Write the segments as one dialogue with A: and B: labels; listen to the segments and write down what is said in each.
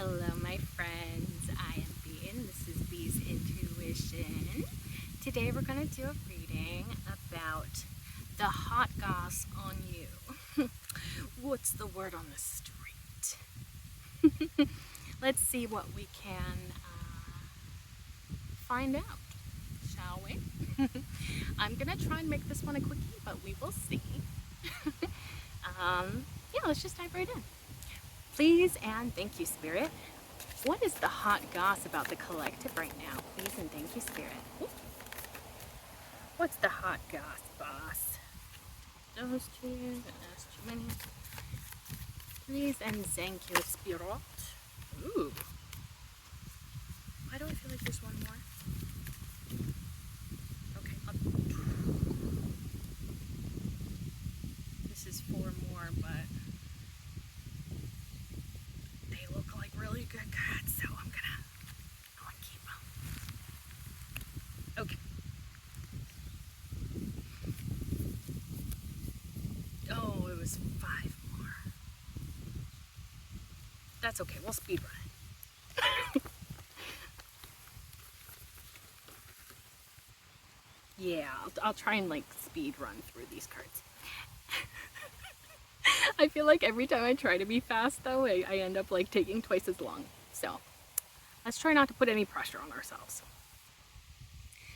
A: Hello, my friends. I am Bee, and this is Bee's Intuition. Today, we're going to do a reading about the hot goss on you. What's the word on the street? Let's see what we can find out, shall we? I'm going to try and make this one a quickie, but we will see. Yeah, let's just dive right in. Please and thank you, Spirit. What is the hot goss about the collective right now? Please and thank you, Spirit. What's the hot goss, boss? Those two, that's too many. Please and thank you, Spirit. Ooh. Why do I feel like there's one more? Okay. This is 4 more, but they look like really good cards, so I'm gonna keep them. Okay. Oh, it was 5 more. That's okay, we'll speed run it. Yeah, I'll try and speed run through these cards. I feel like every time I try to be fast though, I end up taking twice as long. So let's try not to put any pressure on ourselves.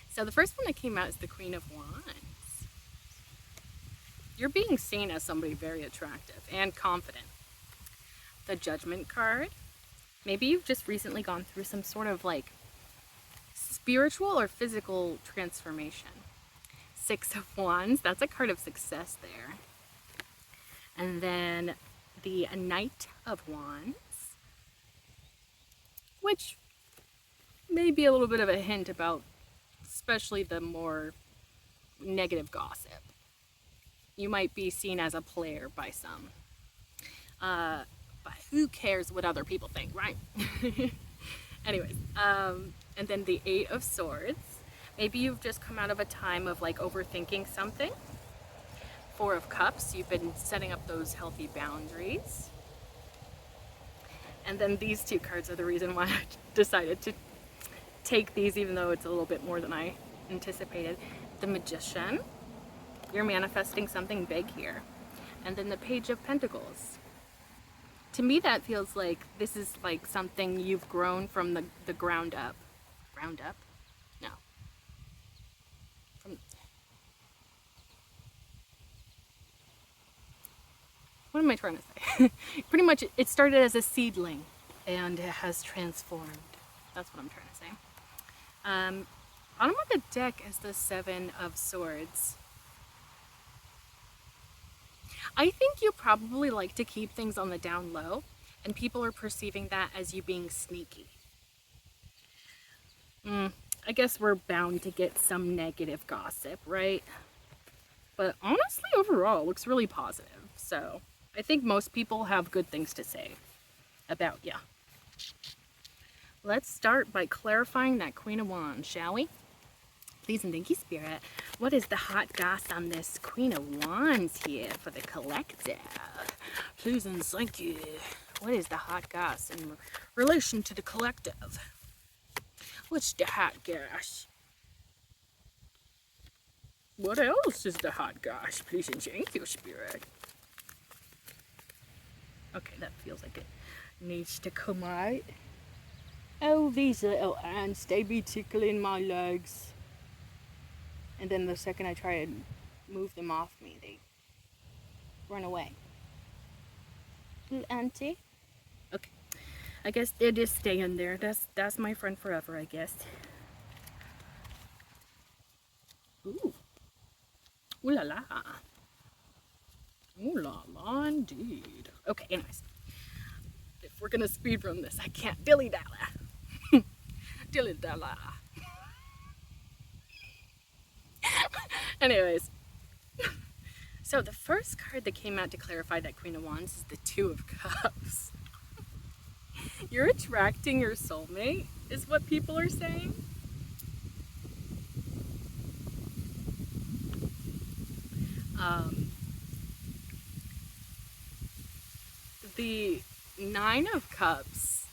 A: So the first one that came out is the Queen of Wands. You're being seen as somebody very attractive and confident. The Judgment card. Maybe you've just recently gone through some sort of spiritual or physical transformation. 6 of Wands. That's a card of success there. And then the Knight of Wands, which may be a little bit of a hint about especially the more negative gossip. You might be seen as a player by some. But who cares what other people think, right? Anyways, and then the 8 of Swords. Maybe you've just come out of a time of overthinking something. 4 of Cups, you've been setting up those healthy boundaries. And then these 2 cards are the reason why I decided to take these, even though it's a little bit more than I anticipated. The Magician, you're manifesting something big here. And then the Page of Pentacles. To me, that feels like this is something you've grown from the ground up. Ground up? No. What am I trying to say? Pretty much, it started as a seedling and it has transformed. That's what I'm trying to say. Bottom of the deck is the 7 of Swords. I think you probably like to keep things on the down low, and people are perceiving that as you being sneaky. I guess we're bound to get some negative gossip, right? But honestly, overall, it looks really positive. So I think most people have good things to say about you. Let's start by clarifying that Queen of Wands, shall we? Please and thank you, Spirit. What is the hot goss on this Queen of Wands here for the collective? Please and thank you. What is the hot goss in relation to the collective? What's the hot goss? What else is the hot goss? Please and thank you, Spirit. Okay, that feels like it needs to come out. Oh, these little ants, they be tickling my legs. And then the second I try and move them off me, they run away. Little auntie. Okay. I guess they're just staying there. That's my friend forever, I guess. Ooh. Ooh la la. Ooh la la indeed. Okay, anyways. If we're gonna speed run this, I can't dilly-dally. Dilly-dally. Anyways, so the first card that came out to clarify that Queen of Wands is the 2 of Cups. You're attracting your soulmate, is what people are saying. The 9 of Cups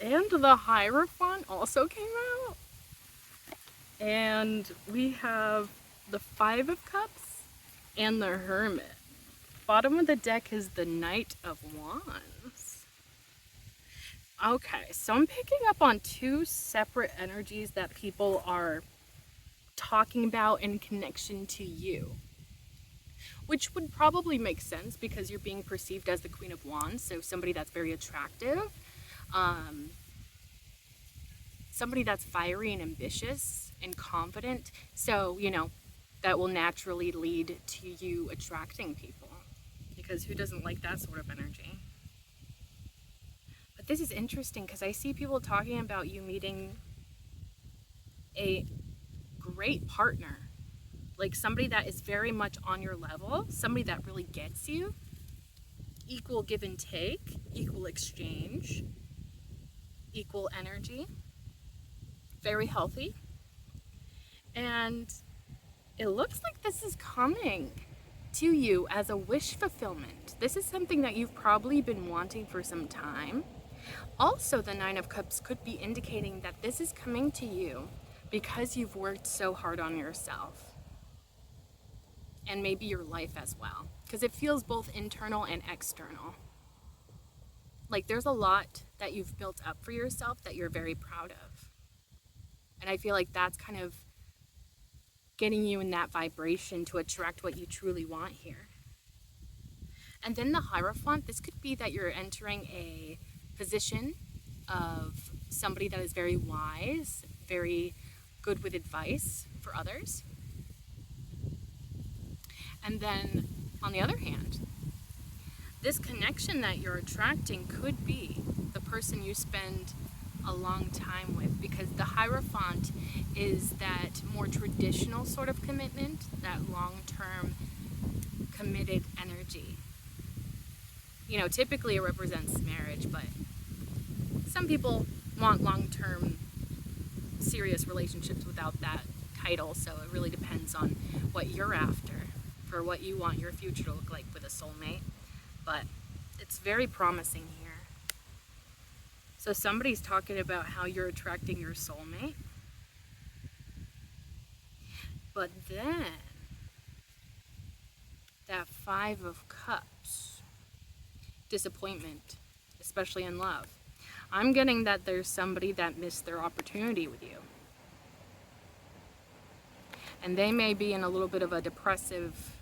A: And the Hierophant also came out. And we have the Five of Cups and the Hermit. Bottom of the deck is the Knight of Wands. Okay, so I'm picking up on two separate energies that people are talking about in connection to you. Which would probably make sense because you're being perceived as the Queen of Wands, so somebody that's very attractive. Somebody that's fiery and ambitious and confident. So, that will naturally lead to you attracting people. Because who doesn't like that sort of energy? But this is interesting because I see people talking about you meeting a great partner. Like somebody that is very much on your level, somebody that really gets you. Equal give and take, equal exchange, equal energy. Very healthy. And it looks like this is coming to you as a wish fulfillment. This is something that you've probably been wanting for some time. Also, the Nine of Cups could be indicating that this is coming to you because you've worked so hard on yourself. And maybe your life as well. Because it feels both internal and external. Like there's a lot that you've built up for yourself that you're very proud of. And I feel like that's kind of getting you in that vibration to attract what you truly want here. And then the Hierophant, this could be that you're entering a position of somebody that is very wise, very good with advice for others. And then on the other hand, this connection that you're attracting could be the person you spend a long time with, because the Hierophant is that more traditional sort of commitment, that long-term committed energy. Typically it represents marriage, but some people want long-term serious relationships without that title, so it really depends on what you're after for what you want your future to look like with a soulmate. But it's very promising here. So somebody's talking about how you're attracting your soulmate. But then, that Five of Cups, disappointment, especially in love. I'm getting that there's somebody that missed their opportunity with you. And they may be in a little bit of a depressive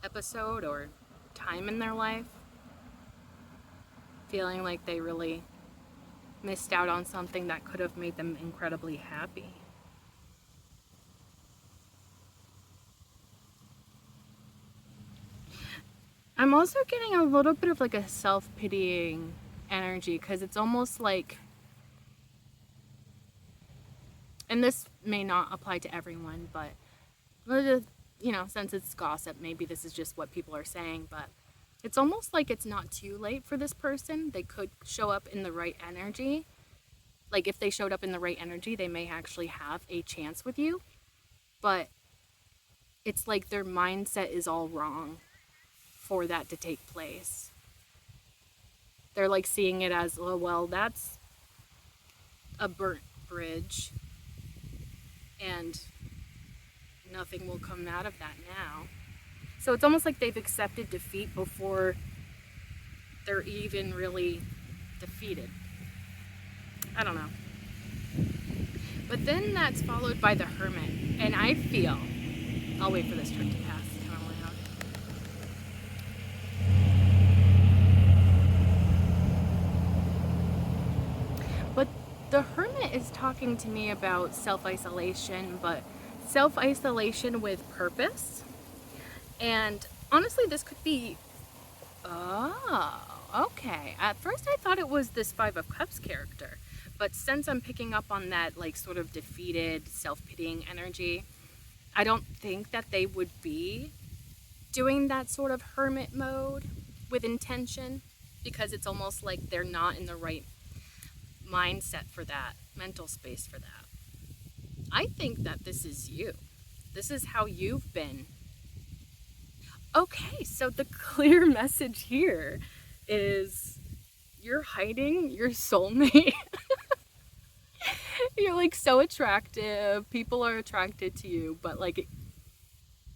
A: episode or time in their life, feeling like they really missed out on something that could have made them incredibly happy. I'm also getting a little bit of like a self-pitying energy, because it's almost like, and this may not apply to everyone, but since it's gossip, maybe this is just what people are saying, but it's almost like it's not too late for this person. They could show up in the right energy. Like if they showed up in the right energy, they may actually have a chance with you, but it's like their mindset is all wrong for that to take place. They're like seeing it as, oh, well, that's a burnt bridge and nothing will come out of that now. So it's almost like they've accepted defeat before they're even really defeated. I don't know. But then that's followed by the Hermit. And I feel, I'll wait for this trick to pass. It's kind of loud. But the Hermit is talking to me about self-isolation, but self-isolation with purpose. And honestly, this could be, oh, okay. At first I thought it was this Five of Cups character, but since I'm picking up on that like sort of defeated, self-pitying energy, I don't think that they would be doing that sort of hermit mode with intention, because it's almost like they're not in the right mindset for that, mental space for that. I think that this is you. This is how you've been. Okay, so the clear message here is you're hiding your soulmate. You're like so attractive. People are attracted to you, but like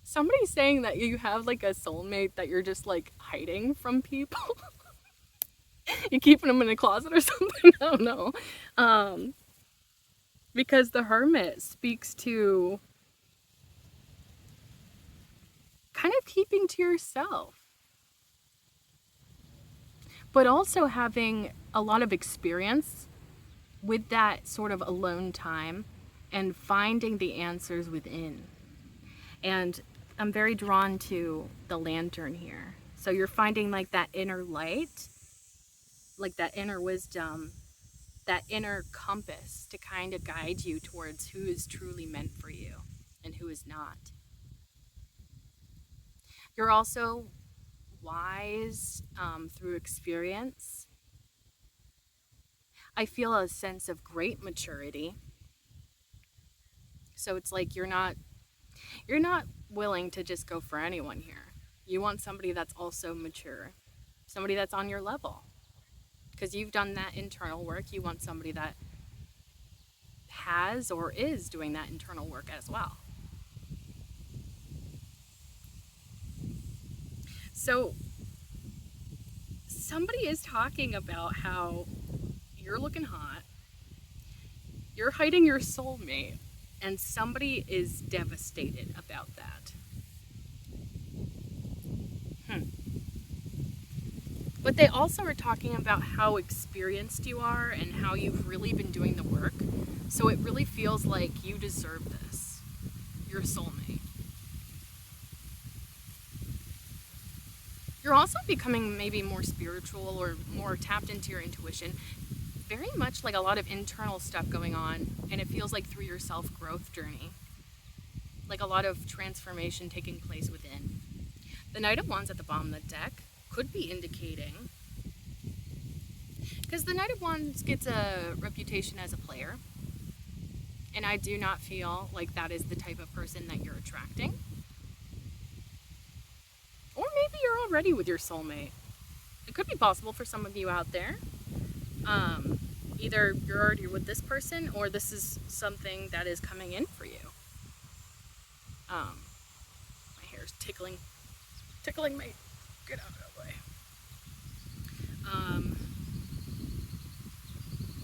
A: somebody's saying that you have like a soulmate that you're just like hiding from people. You're keeping them in a closet or something. I don't know. Um, because the hermit speaks to kind of keeping to yourself, but also having a lot of experience with that sort of alone time and finding the answers within. And I'm very drawn to the lantern here. So you're finding like that inner light, like that inner wisdom, that inner compass to kind of guide you towards who is truly meant for you and who is not. You're also wise through experience. I feel a sense of great maturity. So it's like you're not willing to just go for anyone here. You want somebody that's also mature, somebody that's on your level. Because you've done that internal work, you want somebody that has or is doing that internal work as well. So somebody is talking about how you're looking hot, you're hiding your soulmate, and somebody is devastated about that. But they also are talking about how experienced you are and how you've really been doing the work. So it really feels like you deserve this. Your soulmate. You're also becoming maybe more spiritual or more tapped into your intuition. Very much like a lot of internal stuff going on, and it feels like through your self-growth journey. Like a lot of transformation taking place within. The Knight of Wands at the bottom of the deck could be indicating, because the Knight of Wands gets a reputation as a player, and I do not feel like that is the type of person that you're attracting. Or maybe you're already with your soulmate. It could be possible for some of you out there. Either you're already with this person, or this is something that is coming in for you. My hair's tickling my. Get out of the way.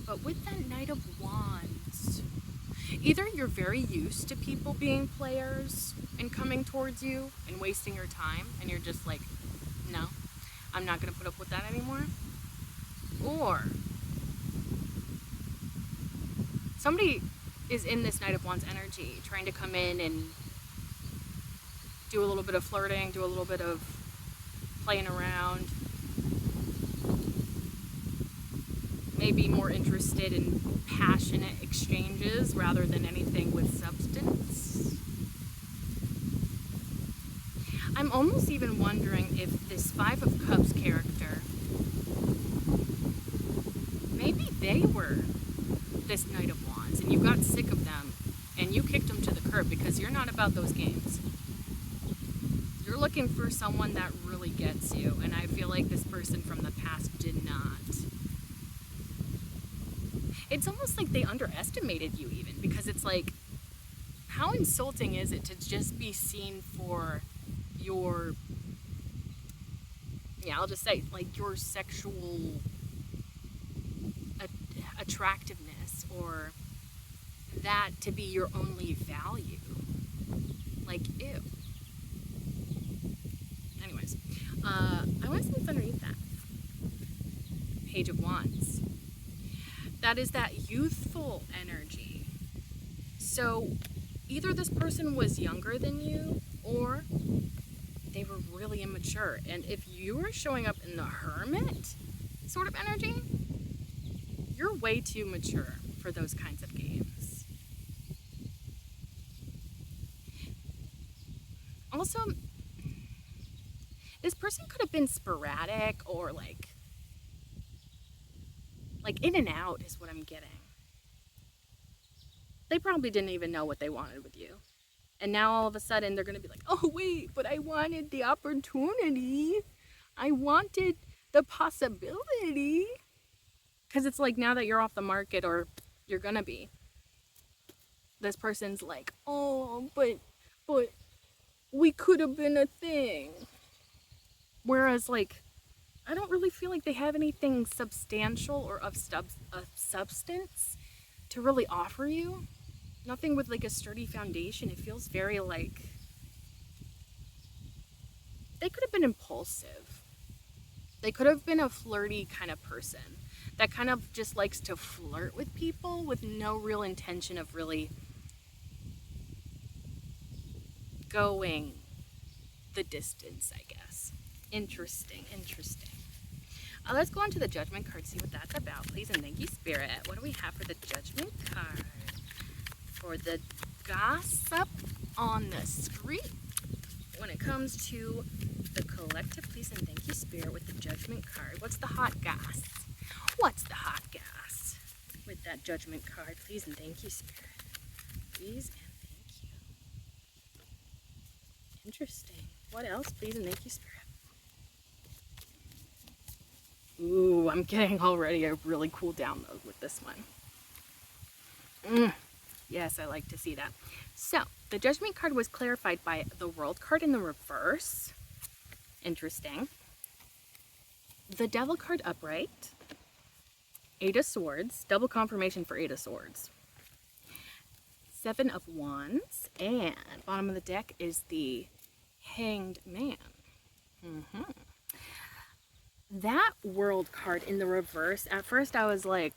A: But with that Knight of Wands, either you're very used to people being players and coming towards you and wasting your time, and you're just like, no, I'm not going to put up with that anymore. Or somebody is in this Knight of Wands energy trying to come in and do a little bit of flirting, do a little bit of playing around, maybe more interested in passionate exchanges rather than anything with substance. I'm almost even wondering if this Five of Cups character, maybe they were this Knight of Wands and you got sick of them and you kicked them to the curb because you're not about those games. You're looking for someone that really gets you, and I feel like this person from the past did not. It's almost like they underestimated you even, because it's like, how insulting is it to just be seen for your, I'll just say, like your sexual attractiveness, or that to be your only value. Like, ew. Anyways, I want to see what's underneath that Page of Wands. That is that youthful energy. So either this person was younger than you, or they were really immature. And if you are showing up in the Hermit sort of energy, you're way too mature for those kinds of games. Also, this person could have been sporadic or like in and out is what I'm getting. They probably didn't even know what they wanted with you. And now all of a sudden they're going to be like, oh wait, but I wanted the opportunity. I wanted the possibility. Because it's like now that you're off the market, or you're gonna be, this person's like, oh, but we could have been a thing. Whereas, like, I don't really feel like they have anything substantial or of substance to really offer you. Nothing with like a sturdy foundation. It feels very like they could have been impulsive. They could have been a flirty kind of person that kind of just likes to flirt with people with no real intention of really going the distance, I guess. Interesting, interesting. Let's go on to the Judgment card, see what that's about, please, and thank you, Spirit. What do we have for the Judgment card? For the gossip on the street, when it comes to the collective, please, and thank you, Spirit, with the Judgment card. What's the hot gas? What's the hot gas with that Judgment card, please, and thank you, Spirit. Please and thank you. Interesting. What else, please, and thank you, Spirit. Ooh, I'm getting already a really cool download with this one. Yes, I like to see that. So, the Judgment card was clarified by the World card in the reverse. Interesting. The Devil card upright. Eight of Swords. Double confirmation for Eight of Swords. Seven of Wands. And bottom of the deck is the Hanged Man. That World card in the reverse, at first I was like,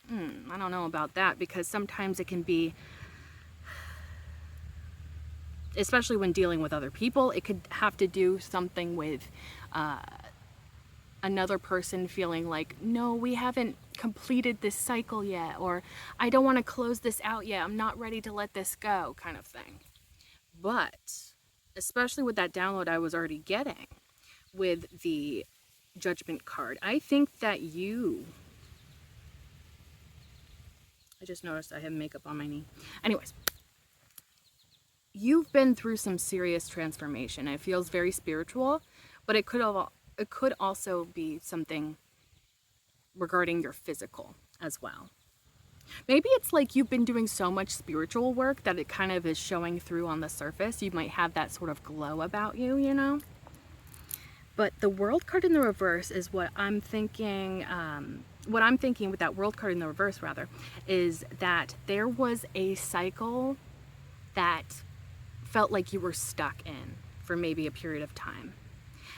A: I don't know about that, because sometimes it can be, especially when dealing with other people, it could have to do something with another person feeling like, no, we haven't completed this cycle yet, or I don't want to close this out yet, I'm not ready to let this go, kind of thing. But especially with that download I was already getting with the Judgment card, I think that I just noticed I have makeup on my knee. Anyways, you've been through some serious transformation. It feels very spiritual, but it could also be something regarding your physical as well. Maybe it's like you've been doing so much spiritual work that it kind of is showing through on the surface. You might have that sort of glow about you, you know? But the World card in the reverse is what I'm thinking, with that World card in the reverse, rather, is that there was a cycle that felt like you were stuck in for maybe a period of time.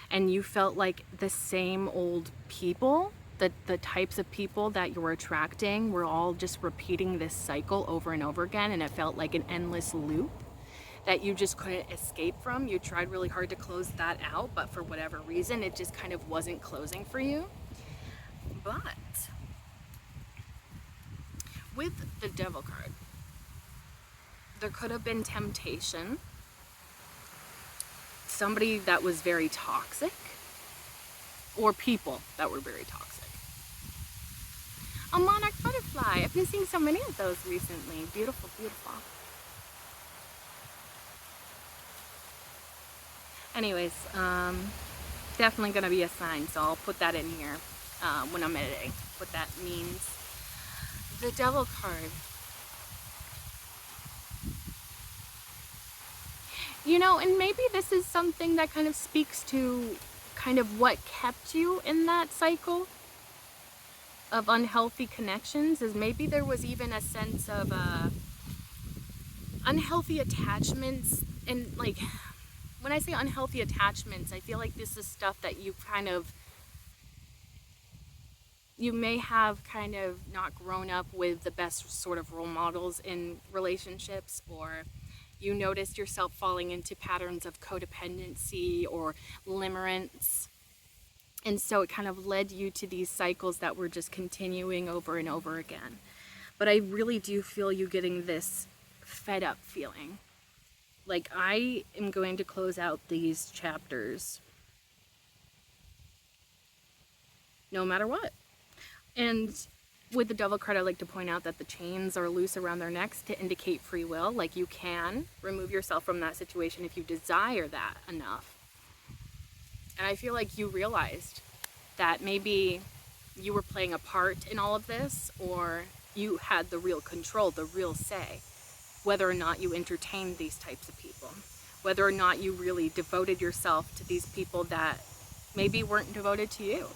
A: And you felt like the same old people, the types of people that you were attracting were all just repeating this cycle over and over again, and it felt like an endless loop that you just couldn't escape from. You tried really hard to close that out, but for whatever reason, it just kind of wasn't closing for you. But with the Devil card, there could have been temptation. Somebody that was very toxic, or people that were very toxic. A monarch butterfly. I've been seeing so many of those recently. Beautiful, beautiful. Anyways, definitely going to be a sign, so I'll put that in here when I'm editing, what that means. The Devil card. You know, and maybe this is something that kind of speaks to kind of what kept you in that cycle of unhealthy connections, is maybe there was even a sense of unhealthy attachments. And like, when I say unhealthy attachments, I feel like this is stuff that you may have kind of not grown up with the best sort of role models in relationships, or you noticed yourself falling into patterns of codependency or limerence. And so it kind of led you to these cycles that were just continuing over and over again. But I really do feel you getting this fed up feeling. Like, I am going to close out these chapters no matter what. And with the Devil card, I like to point out that the chains are loose around their necks to indicate free will. Like, you can remove yourself from that situation if you desire that enough. And I feel like you realized that maybe you were playing a part in all of this, or you had the real control, the real say, whether or not you entertained these types of people, whether or not you really devoted yourself to these people that maybe weren't devoted to you.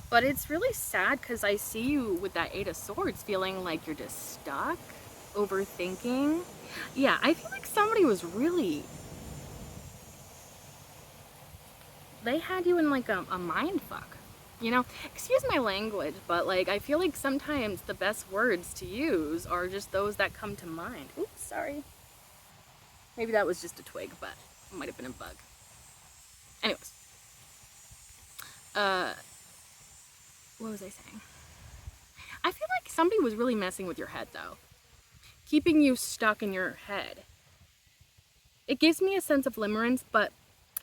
A: But it's really sad because I see you with that Eight of Swords feeling like you're just stuck, overthinking. Yeah, I feel like somebody was really, they had you in like a mind fuck. You know, excuse my language, but like I feel like sometimes the best words to use are just those that come to mind. Oops, sorry. Maybe that was just a twig, but it might have been a bug. Anyways, what was I saying? I feel like somebody was really messing with your head though, keeping you stuck in your head. It gives me a sense of limerence, but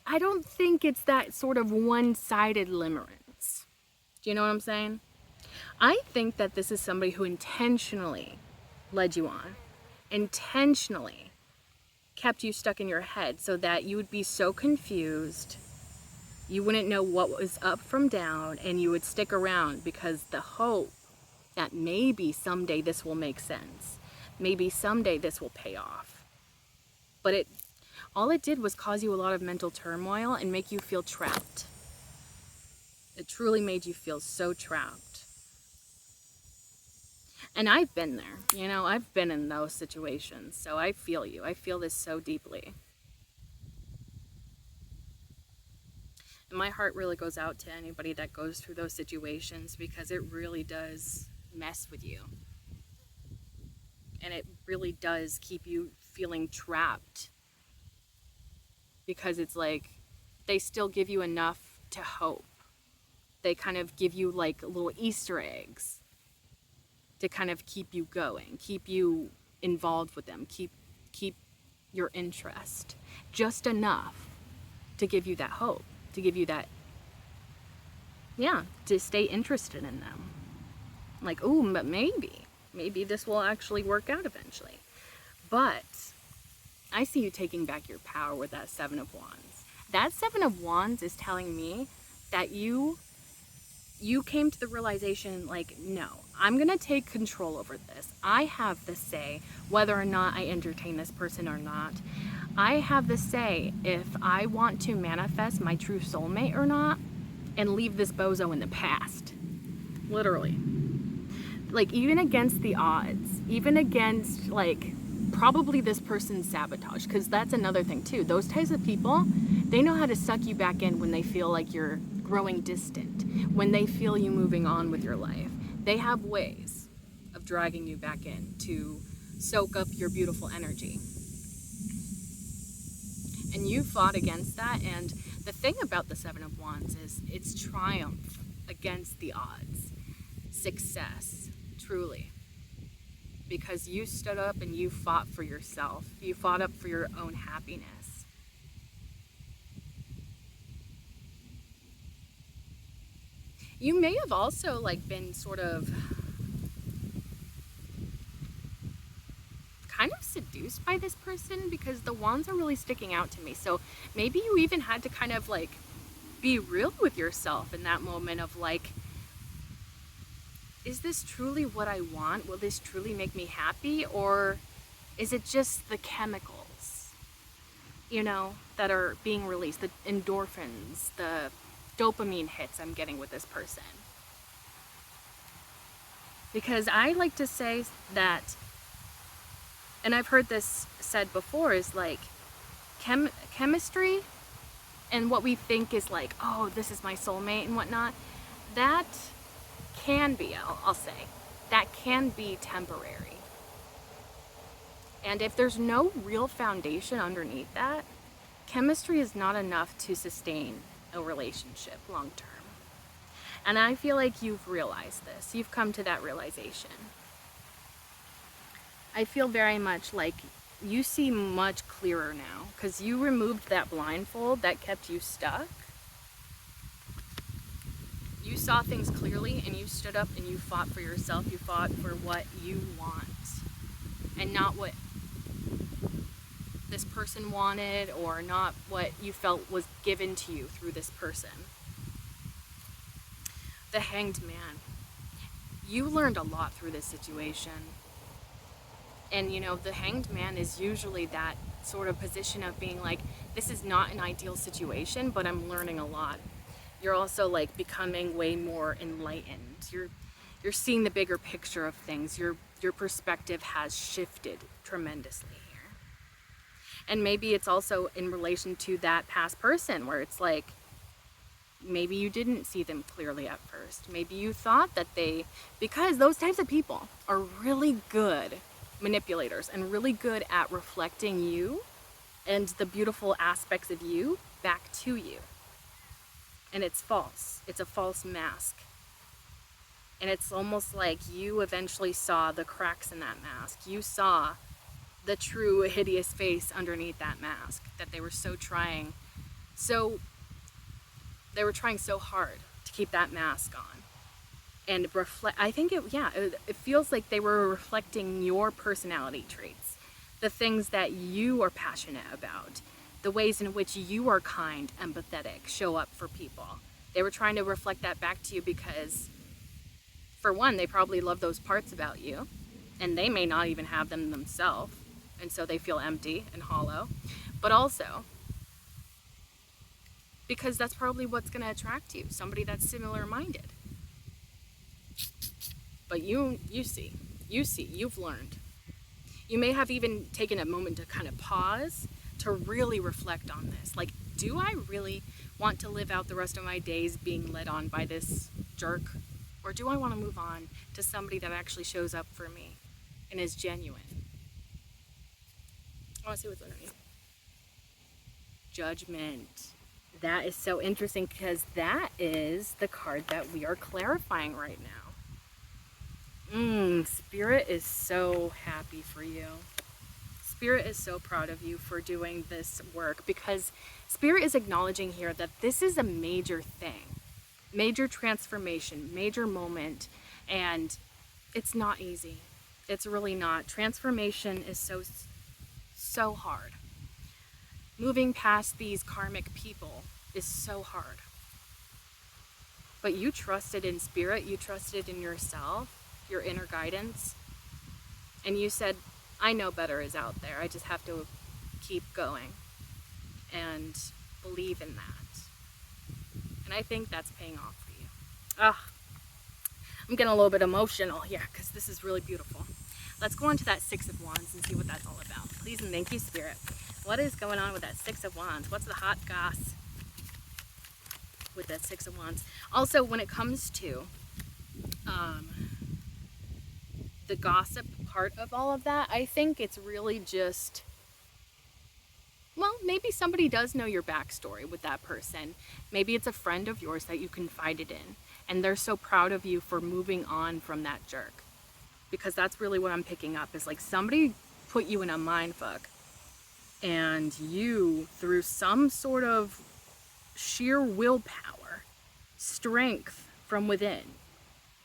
A: I don't think it's that sort of one-sided limerence. Do you know what I'm saying? I think that this is somebody who intentionally led you on, intentionally kept you stuck in your head so that you would be so confused, you wouldn't know what was up from down, and you would stick around because the hope that maybe someday this will make sense. Maybe someday this will pay off. But all it did was cause you a lot of mental turmoil and make you feel trapped. It truly made you feel so trapped. And I've been there, you know, I've been in those situations, so I feel you. I feel this so deeply. And my heart really goes out to anybody that goes through those situations because it really does mess with you. And it really does keep you feeling trapped. Because it's like, they still give you enough to hope. They kind of give you like little Easter eggs to kind of keep you going, keep you involved with them, keep your interest. Just enough to give you that hope, to give you that, yeah, to stay interested in them. Like, ooh, but maybe this will actually work out eventually. But I see you taking back your power with that Seven of Wands. That Seven of Wands is telling me that you came to the realization, like, no, I'm gonna take control over this. I have the say whether or not I entertain this person or not. I have the say if I want to manifest my true soulmate or not and leave this bozo in the past. Literally. Like, even against the odds, even against, like, probably this person's sabotage, because that's another thing too. Those types of people, they know how to suck you back in when they feel like you're growing distant, when they feel you moving on with your life. They have ways of dragging you back in to soak up your beautiful energy. And you fought against that, and the thing about the Seven of Wands is it's triumph against the odds. Success, truly. Because you stood up and you fought for yourself. You fought up for your own happiness. You may have also like been sort of kind of seduced by this person because the wands are really sticking out to me. So maybe you even had to kind of like be real with yourself in that moment of like, is this truly what I want? Will this truly make me happy? Or is it just the chemicals, you know, that are being released, the endorphins, the dopamine hits I'm getting with this person? Because I like to say that, and I've heard this said before, is like chemistry and what we think is like, oh, this is my soulmate and whatnot, that can be, I'll say, that can be temporary. And if there's no real foundation underneath that, chemistry is not enough to sustain a relationship long term. And I feel like you've realized this. You've come to that realization. I feel very much like you see much clearer now because you removed that blindfold that kept you stuck. You saw things clearly and you stood up and you fought for yourself. You fought for what you want and not what this person wanted or not what you felt was given to you through this person. The Hanged Man. You learned a lot through this situation. And you know, the Hanged Man is usually that sort of position of being like, this is not an ideal situation, but I'm learning a lot. You're also like becoming way more enlightened. You're seeing the bigger picture of things. Your perspective has shifted tremendously here. And maybe it's also in relation to that past person where it's like, maybe you didn't see them clearly at first. Maybe you thought that because those types of people are really good manipulators and really good at reflecting you and the beautiful aspects of you back to you. And it's false. It's a false mask. And it's almost like you eventually saw the cracks in that mask. You saw the true hideous face underneath that mask that they were they were trying so hard to keep that mask on and reflect. I think it feels like they were reflecting your personality traits, the things that you are passionate about, the ways in which you are kind, empathetic, show up for people. They were trying to reflect that back to you because, for one, they probably love those parts about you, and they may not even have them themselves, and so they feel empty and hollow. But also, because that's probably what's going to attract you, somebody that's similar minded. But you've learned. You may have even taken a moment to kind of pause to really reflect on this. Like, do I really want to live out the rest of my days being led on by this jerk? Or do I want to move on to somebody that actually shows up for me and is genuine? I want to see what's underneath. Judgment. That is so interesting because that is the card that we are clarifying right now. Spirit is so happy for you. Spirit is so proud of you for doing this work because Spirit is acknowledging here that this is a major thing, major transformation, major moment, and it's not easy. It's really not. Transformation is so hard. Moving past these karmic people is so hard. But you trusted in Spirit, you trusted in yourself, your inner guidance, and you said, I know better is out there. I just have to keep going and believe in that. And I think that's paying off for you. I'm getting a little bit emotional here because this is really beautiful. Let's go on to that Six of Wands and see what that's all about. Please and thank you, Spirit. What is going on with that Six of Wands? What's the hot goss with that Six of Wands? Also, when it comes to the gossip part of all of that, I think it's really just, well, maybe somebody does know your backstory with that person. Maybe it's a friend of yours that you confided in, and they're so proud of you for moving on from that jerk. Because that's really what I'm picking up, is like somebody put you in a mindfuck, and you, through some sort of sheer willpower, strength from within,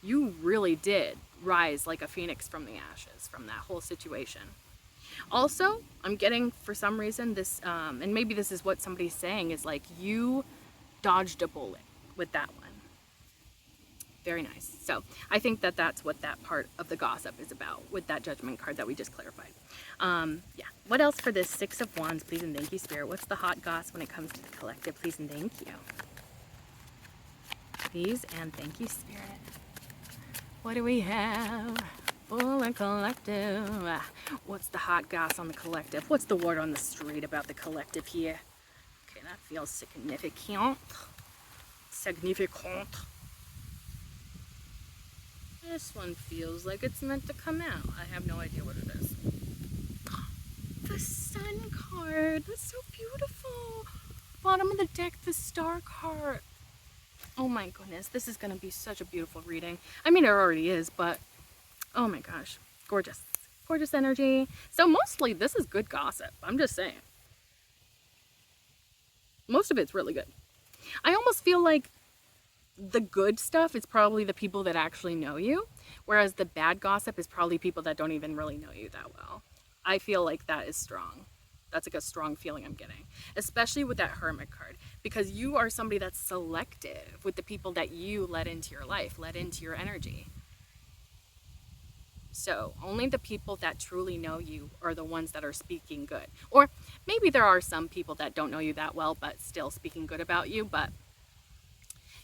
A: you really did rise like a phoenix from the ashes from that whole situation. Also, I'm getting, for some reason, this, and maybe this is what somebody's saying, is like you dodged a bullet with that one. Very nice. So I think that that's what that part of the gossip is about with that Judgment card that we just clarified. Yeah. What else for this Six of Wands, please and thank you, Spirit? What's the hot goss when it comes to the collective, please and thank you? Please and thank you, Spirit. What do we have for the collective? What's the hot goss on the collective? What's the word on the street about the collective here? Okay, that feels significant. Significant. This one feels like it's meant to come out. I have no idea what it is. The Sun card. That's so beautiful. Bottom of the deck, the Star card. Oh my goodness, this is going to be such a beautiful reading. I mean, it already is, but oh my gosh, gorgeous. Gorgeous energy. So mostly this is good gossip. I'm just saying. Most of it's really good. I almost feel like the good stuff is probably the people that actually know you, whereas the bad gossip is probably people that don't even really know you that well. I feel like that is strong. That's like a strong feeling I'm getting, especially with that Hermit card, because you are somebody that's selective with the people that you let into your life, let into your energy. So only the people that truly know you are the ones that are speaking good. Or maybe there are some people that don't know you that well but still speaking good about you, but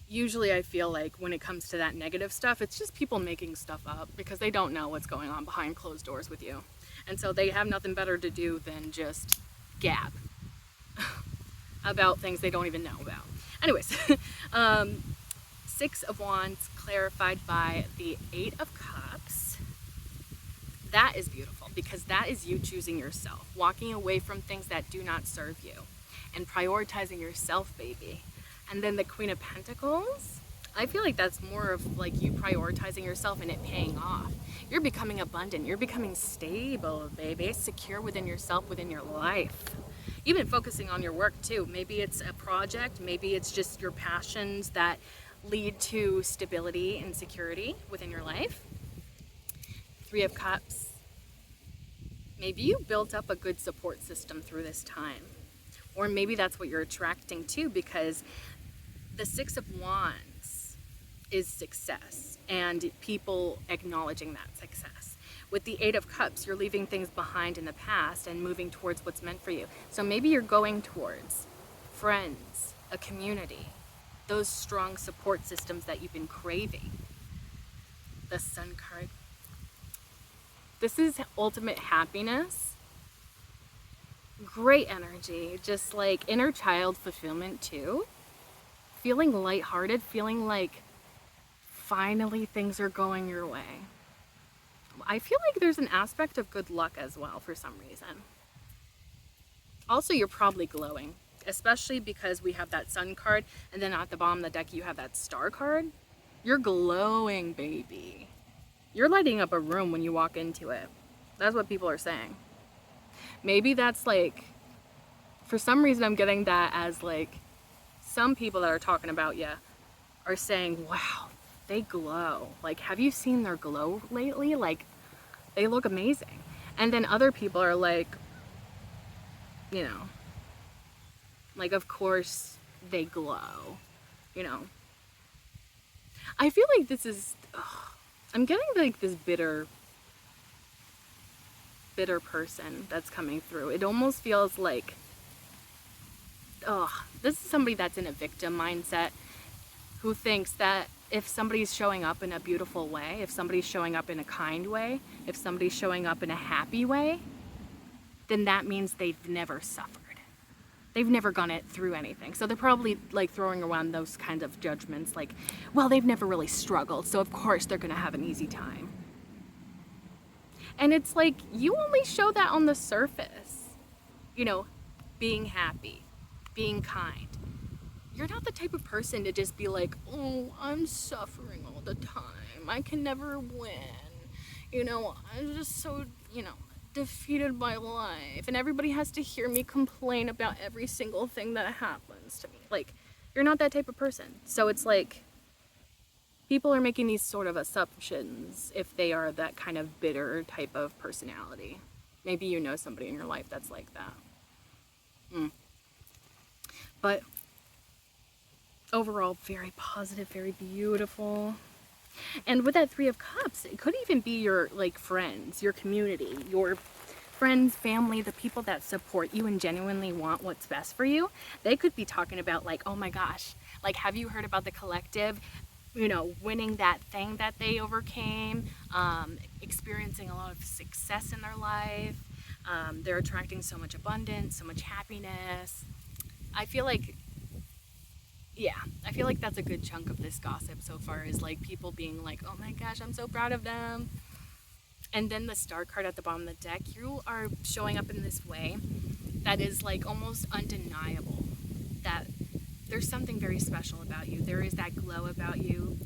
A: usually I feel like when it comes to that negative stuff, it's just people making stuff up because they don't know what's going on behind closed doors with you. And so they have nothing better to do than just gab about things they don't even know about. Anyways, Six of Wands clarified by the Eight of Cups. That is beautiful because that is you choosing yourself, walking away from things that do not serve you and prioritizing yourself, baby. And then the Queen of Pentacles, I feel like that's more of like you prioritizing yourself and it paying off. You're becoming abundant. You're becoming stable, baby, secure within yourself, within your life. Even focusing on your work too. Maybe it's a project, maybe it's just your passions that lead to stability and security within your life. Three of Cups. Maybe you built up a good support system through this time. Or maybe that's what you're attracting to, because the Six of Wands is success and people acknowledging that success. With the Eight of Cups, you're leaving things behind in the past and moving towards what's meant for you. So maybe you're going towards friends, a community, those strong support systems that you've been craving. The Sun card. This is ultimate happiness. Great energy, just like inner child fulfillment too. Feeling lighthearted, feeling like finally things are going your way. I feel like there's an aspect of good luck as well for some reason. Also, you're probably glowing, especially because we have that Sun card, and then at the bottom of the deck you have that Star card. You're glowing, baby. You're lighting up a room when you walk into it. That's what people are saying. Maybe that's like, for some reason I'm getting that as like, some people that are talking about you are saying, wow, they glow. Like, have you seen their glow lately? Like, they look amazing. And then other people are like, you know, like, of course they glow, you know. I feel like this is, I'm getting like this bitter person that's coming through. It almost feels like, this is somebody that's in a victim mindset who thinks that if somebody's showing up in a beautiful way, if somebody's showing up in a kind way, if somebody's showing up in a happy way, then that means they've never suffered. They've never gone it through anything. So they're probably like throwing around those kinds of judgments like, well, they've never really struggled, so of course they're gonna have an easy time. And it's like, you only show that on the surface. You know, being happy, being kind. You're not the type of person to just be like, oh, I'm suffering all the time. I can never win. You know, I'm just so, defeated by life. And everybody has to hear me complain about every single thing that happens to me. Like, you're not that type of person. So it's like, people are making these sort of assumptions if they are that kind of bitter type of personality. Maybe you know somebody in your life that's like that. But overall, very positive, very beautiful. And with that Three of Cups, it could even be your like friends, your community, your friends, family, the people that support you and genuinely want what's best for you. They could be talking about like, oh my gosh, like, have you heard about the collective? You know, winning that thing that they overcame, experiencing a lot of success in their life. They're attracting so much abundance, so much happiness. I feel like that's a good chunk of this gossip so far, is like people being like, oh my gosh, I'm so proud of them. And then the Star card at the bottom of the deck, you are showing up in this way that is like almost undeniable, that there's something very special about you. There is that glow about you.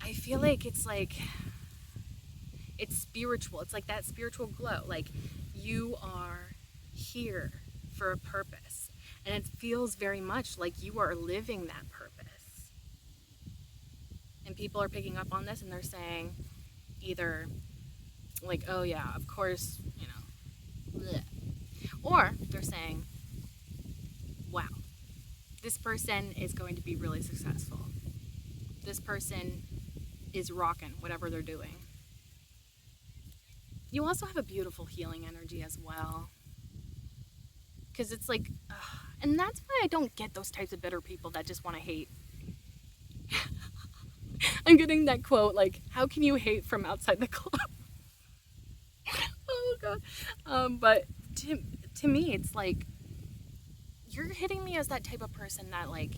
A: I feel like it's spiritual. It's like that spiritual glow. Like, you are here for a purpose. And it feels very much like you are living that purpose. And people are picking up on this and they're saying either like, oh yeah, of course, bleh. Or they're saying, wow, This person is going to be really successful. This person is rocking whatever they're doing. You also have a beautiful healing energy as well. Because it's like, and that's why I don't get those types of bitter people that just want to hate. I'm getting that quote, like, how can you hate from outside the club? Oh, God. But to me, it's like, you're hitting me as that type of person that, like,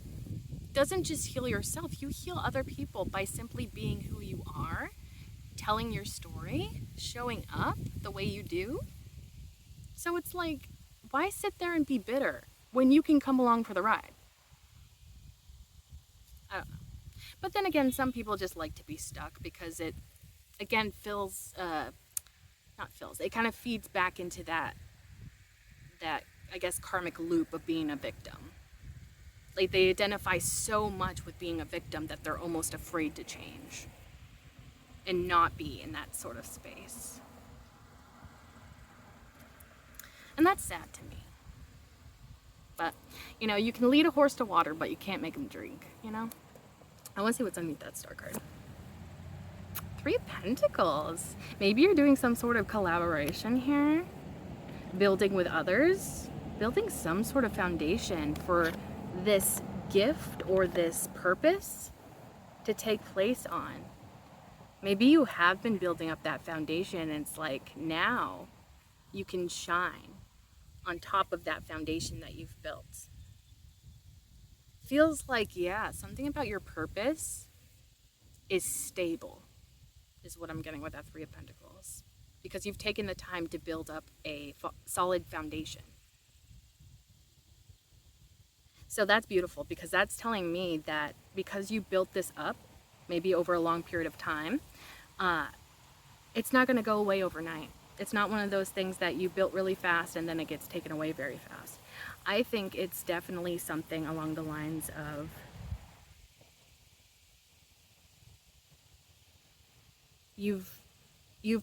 A: doesn't just heal yourself. You heal other people by simply being who you are, telling your story, showing up the way you do. So it's like, why sit there and be bitter when you can come along for the ride? I don't know. But then again, some people just like to be stuck because it, again, it kind of feeds back into that, I guess, karmic loop of being a victim. Like, they identify so much with being a victim that they're almost afraid to change and not be in that sort of space. And that's sad to me. But, you know, you can lead a horse to water, but you can't make him drink, you know? I want to see what's underneath that star card. 3 of Pentacles. Maybe you're doing some sort of collaboration here. Building with others. Building some sort of foundation for this gift or this purpose to take place on. Maybe you have been building up that foundation and it's like now you can shine on top of that foundation that you've built. Feels like, yeah, something about your purpose is stable, is what I'm getting with that 3 of Pentacles. Because you've taken the time to build up a solid foundation. So that's beautiful, because that's telling me that because you built this up, maybe over a long period of time, it's not going to go away overnight. It's not one of those things that you built really fast and then it gets taken away very fast. I think it's definitely something along the lines of you've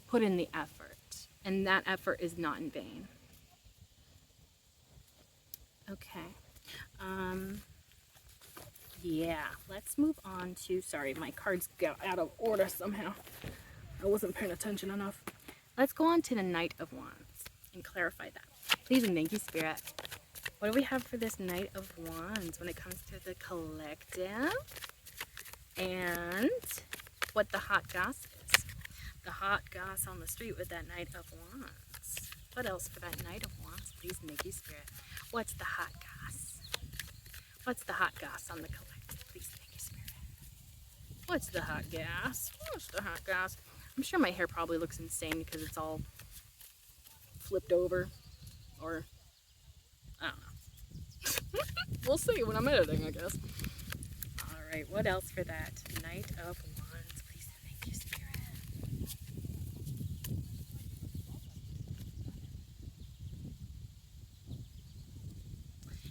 A: put in the effort, and that effort is not in vain. Okay. Yeah, let's move on to, sorry, my cards got out of order somehow. I wasn't paying attention enough. Let's go on to the Knight of Wands and clarify that. Please and thank you, Spirit. What do we have for this Knight of Wands when it comes to the collective? And what the hot goss is. The hot goss on the street with that Knight of Wands. What else for that Knight of Wands? Please and thank you, Spirit. What's the hot goss? What's the hot goss on the collective? Please and thank you, Spirit. What's the hot gas? What's the hot goss? I'm sure my hair probably looks insane because it's all flipped over, or I don't know. We'll see when I'm editing, I guess. All right, what else for that Knight of Wands? Please and thank you, Spirit.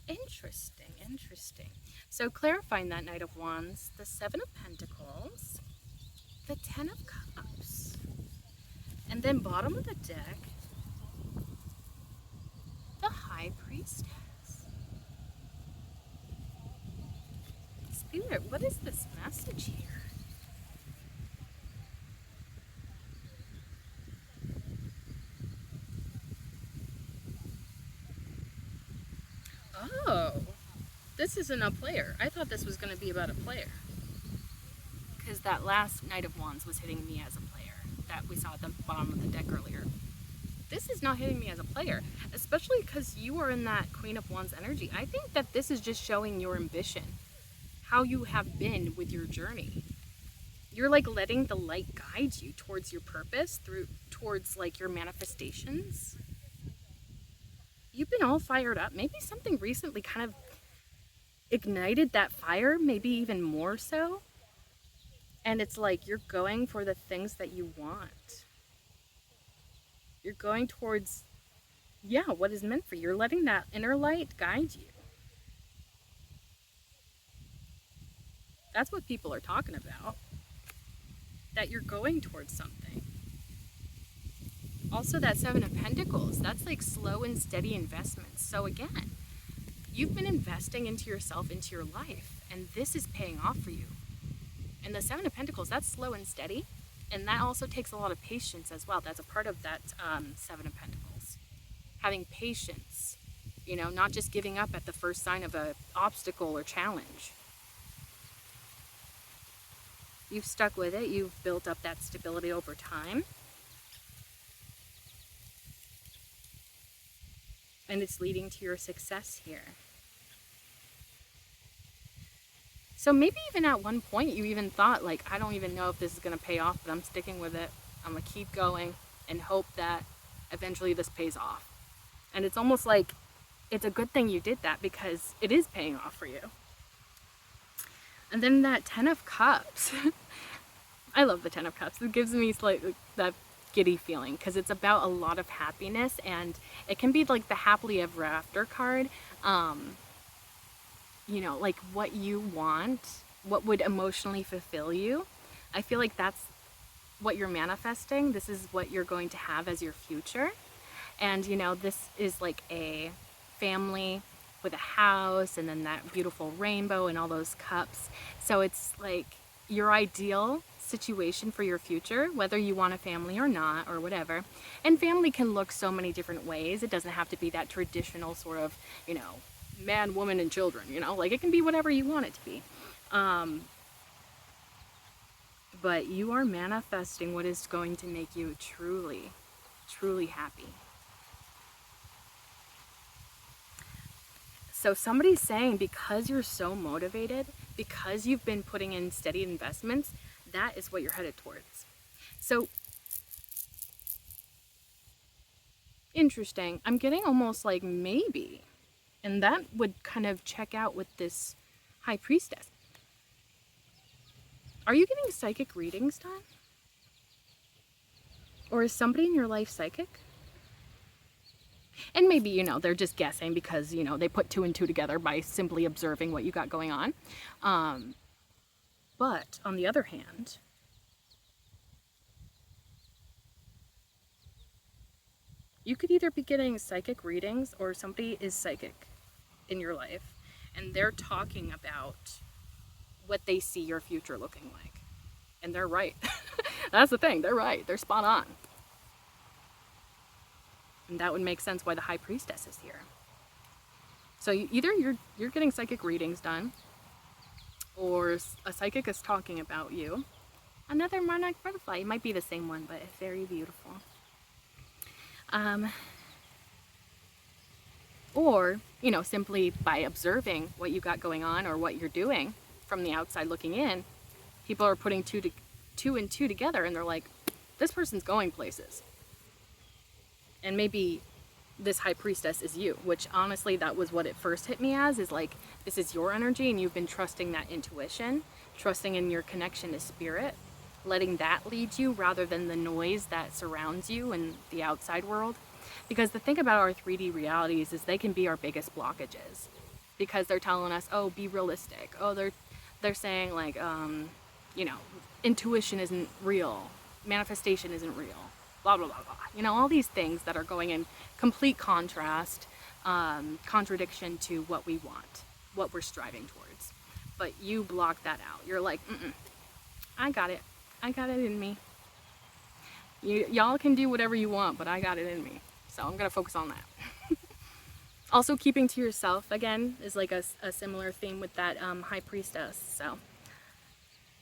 A: Interesting, interesting. So clarifying that Knight of Wands, the 7 of Pentacles, the 10 of Cups, and then bottom of the deck, the High Priestess. Spirit, what is this message here? Oh, this isn't a player. I thought this was going to be about a player. Because that last Knight of Wands was hitting me as a player that we saw at the bottom of the deck earlier. This is not hitting me as a player, especially because you are in that Queen of Wands energy. I think that this is just showing your ambition, how you have been with your journey. You're like letting the light guide you towards your purpose, towards like your manifestations. You've been all fired up. Maybe something recently kind of ignited that fire, maybe even more so. And it's like you're going for the things that you want. You're going towards, yeah, what is meant for you. You're letting that inner light guide you. That's what people are talking about. That you're going towards something. Also that 7 of Pentacles, that's like slow and steady investments. So again, You've been investing into yourself, into your life, and this is paying off for you. And the Seven of Pentacles, that's slow and steady, and that also takes a lot of patience as well. That's a part of that Seven of Pentacles. Having patience, you know, not just giving up at the first sign of an obstacle or challenge. You've stuck with it. You've built up that stability over time. And it's leading to your success here. So maybe even at one point you even thought, like, I don't even know if this is going to pay off, but I'm sticking with it. I'm going to keep going and hope that eventually this pays off. And it's almost like it's a good thing you did that, because it is paying off for you. And then that Ten of Cups. I love the Ten of Cups. It gives me like that giddy feeling, because it's about a lot of happiness, and it can be like the happily ever after card. You know, like what you want, what would emotionally fulfill you. I feel like that's what you're manifesting. This is what you're going to have as your future. And you know, this is like a family with a house, and then that beautiful rainbow and all those cups. So it's like your ideal situation for your future, whether you want a family or not, or whatever. And family can look so many different ways. It doesn't have to be that traditional sort of, you know, man, woman, and children, you know, like it can be whatever you want it to be. But you are manifesting what is going to make you truly, truly happy. So somebody's saying, because you're so motivated, because you've been putting in steady investments, that is what you're headed towards. So interesting. I'm getting almost like maybe. And that would kind of check out with this High Priestess. Are you getting psychic readings done? Or is somebody in your life psychic? And maybe, you know, they're just guessing because, you know, they put two and two together by simply observing what you got going on. But on the other hand, you could either be getting psychic readings, or somebody is psychic in your life, and they're talking about what they see your future looking like. And they're right. That's the thing, they're right. They're spot on. And that would make sense why the High Priestess is here. So either you're getting psychic readings done, or a psychic is talking about you. Another monarch butterfly. It might be the same one, but it's very beautiful. Or, you know, simply by observing what you got going on or what you're doing from the outside looking in, people are putting two and two together, and they're like, this person's going places. And maybe this High Priestess is you, which honestly, that was what it first hit me as, is like, this is your energy, and you've been trusting that intuition, trusting in your connection to spirit, letting that lead you rather than the noise that surrounds you in the outside world. Because the thing about our 3D realities is they can be our biggest blockages, because they're telling us, oh, be realistic. Oh, they're saying like, you know, intuition isn't real, manifestation isn't real, blah, blah, blah, blah. You know, all these things that are going in complete contrast, contradiction to what we want, what we're striving towards. But you block that out. You're like, I got it. I got it in me. Y'all can do whatever you want, but I got it in me. So I'm going to focus on that. Also, keeping to yourself, again, is like a similar theme with that High Priestess. So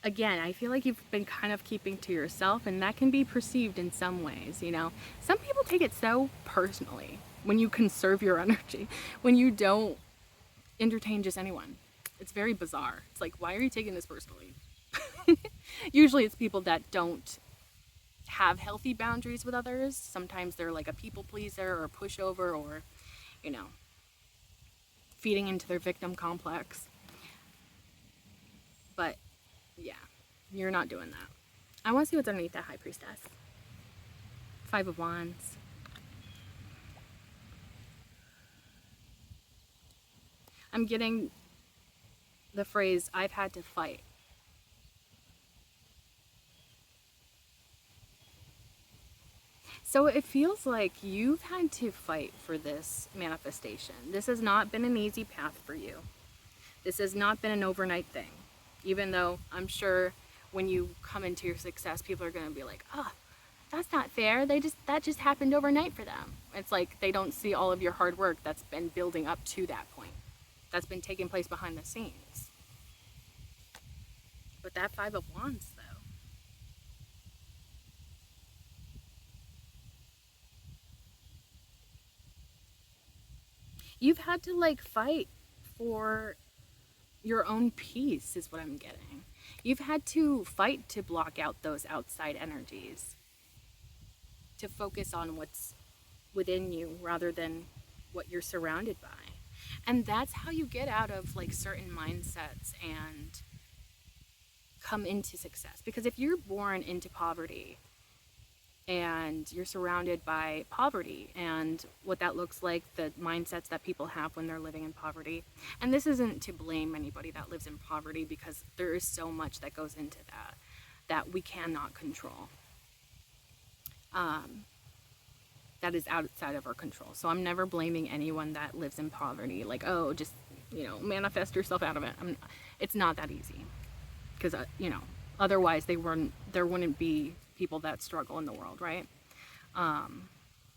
A: again, I feel like you've been kind of keeping to yourself, and that can be perceived in some ways, you know. Some people take it so personally when you conserve your energy, when you don't entertain just anyone. It's very bizarre. It's like, why are you taking this personally? Usually it's people that don't have healthy boundaries with others. Sometimes they're like a people pleaser or a pushover, or, you know, feeding into their victim complex. But yeah, you're not doing that. I want to see what's underneath that High Priestess. Five of Wands. I'm getting the phrase, I've had to fight. So it feels like you've had to fight for this manifestation. This has not been an easy path for you. This has not been an overnight thing. Even though I'm sure when you come into your success, people are going to be like, oh, that's not fair. That just happened overnight for them. It's like they don't see all of your hard work that's been building up to that point. That's been taking place behind the scenes. But that 5 of Wands though, you've had to like fight for your own peace is what I'm getting. You've had to fight to block out those outside energies, to focus on what's within you rather than what you're surrounded by. And that's how you get out of like certain mindsets and come into success. Because if you're born into poverty and you're surrounded by poverty and what that looks like, the mindsets that people have when they're living in poverty. And this isn't to blame anybody that lives in poverty, because there is so much that goes into that we cannot control. That is outside of our control. So I'm never blaming anyone that lives in poverty. Like, oh, just, manifest yourself out of it. It's not that easy. Because, otherwise there wouldn't be people that struggle in the world, right?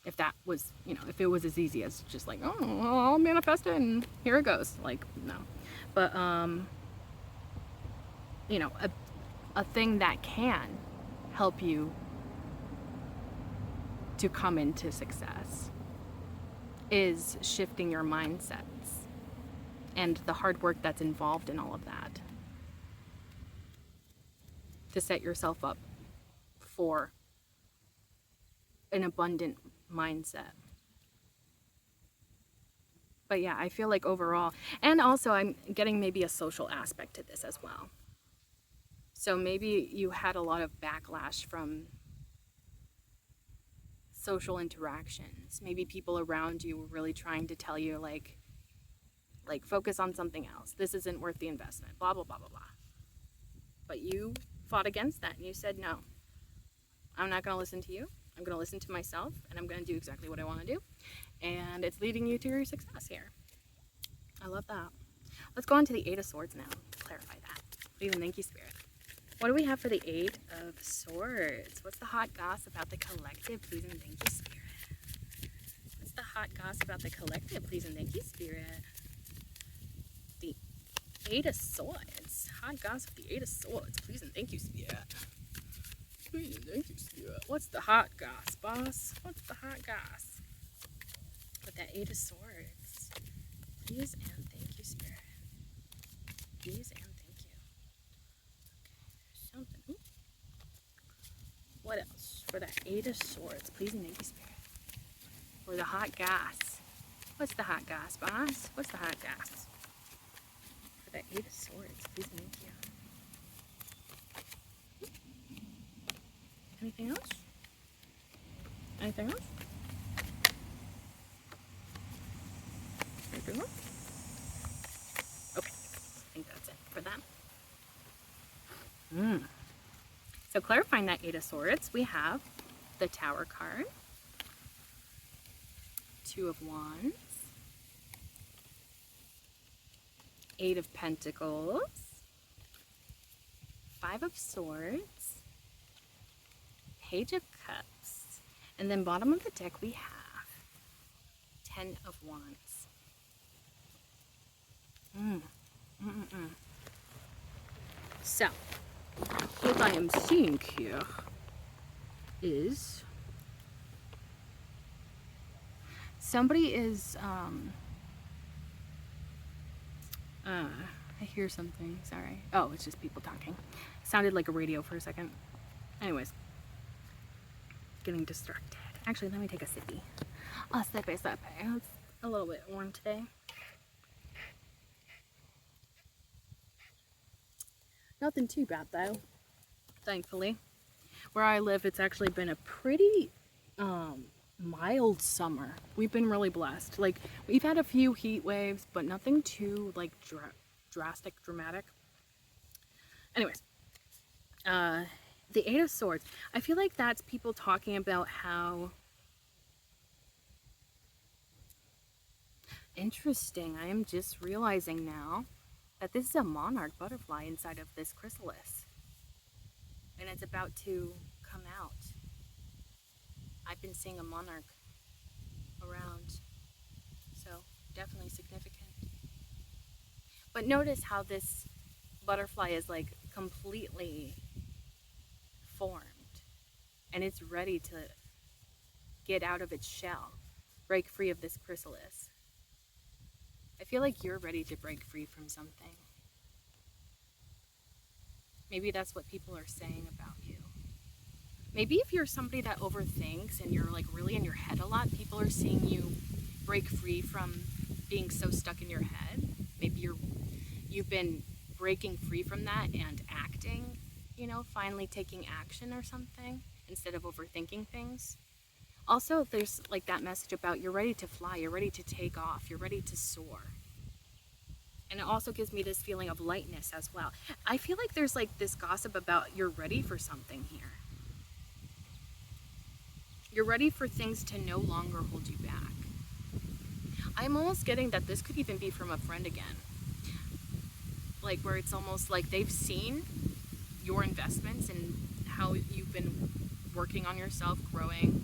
A: If that was, if it was as easy as just like, oh, well, I'll manifest it and here it goes. Like, no. But, a thing that can help you to come into success is shifting your mindsets and the hard work that's involved in all of that to set yourself up for an abundant mindset. But yeah, I feel like overall, and also I'm getting maybe a social aspect to this as well. So maybe you had a lot of backlash from social interactions. Maybe people around you were really trying to tell you like focus on something else. This isn't worth the investment. Blah blah blah blah blah. But you fought against that and you said, no, I'm not going to listen to you. I'm going to listen to myself and I'm going to do exactly what I want to do. And it's leading you to your success here. I love that. Let's go on to the 8 of Swords now. Clarify that. Please and thank you, Spirit. What do we have for the 8 of Swords? What's the hot goss about the collective? Please and thank you, Spirit. What's the hot goss about the collective? Please and thank you, Spirit. The 8 of Swords. Hot goss with the 8 of Swords. Please and thank you, Spirit. Please and thank you, Spirit. What's the hot goss, boss? What's the hot goss with that 8 of Swords? Please and thank you, Spirit. Please and thank you. Okay, something. Ooh. What else for that 8 of Swords? Please and thank you, Spirit. For the hot goss. What's the hot goss, boss? What's the hot goss? For that 8 of Swords, please and thank you. Anything else? Anything else? Anything else? Okay, I think that's it for that. So clarifying that 8 of Swords, we have the Tower card, 2 of Wands, 8 of Pentacles, 5 of Swords, Page of Cups, and then bottom of the deck we have 10 of Wands. So, what I am seeing here is somebody is, I hear something, sorry. Oh, it's just people talking. Sounded like a radio for a second. Anyways, getting distracted. Actually, let me take a sippy. A sippy. It's a little bit warm today. Nothing too bad though, thankfully. Where I live, it's actually been a pretty mild summer. We've been really blessed. Like, we've had a few heat waves, but nothing too like dramatic. Anyways, the 8 of Swords. I feel like that's people talking about how Interesting. I am just realizing now that this is a monarch butterfly inside of this chrysalis, and it's about to come out. I've been seeing a monarch around, so definitely significant. But notice how this butterfly is like completely formed, and it's ready to get out of its shell, break free of this chrysalis. I feel like you're ready to break free from something. Maybe that's what people are saying about you. Maybe if you're somebody that overthinks and you're like really in your head a lot, people are seeing you break free from being so stuck in your head. Maybe you've been breaking free from that and acting, finally taking action or something instead of overthinking things. Also, there's like that message about you're ready to fly, you're ready to take off, you're ready to soar. And it also gives me this feeling of lightness as well. I feel like there's like this gossip about you're ready for something here. You're ready for things to no longer hold you back. I'm almost getting that this could even be from a friend again. Like where it's almost like they've seen your investments and how you've been working on yourself, growing,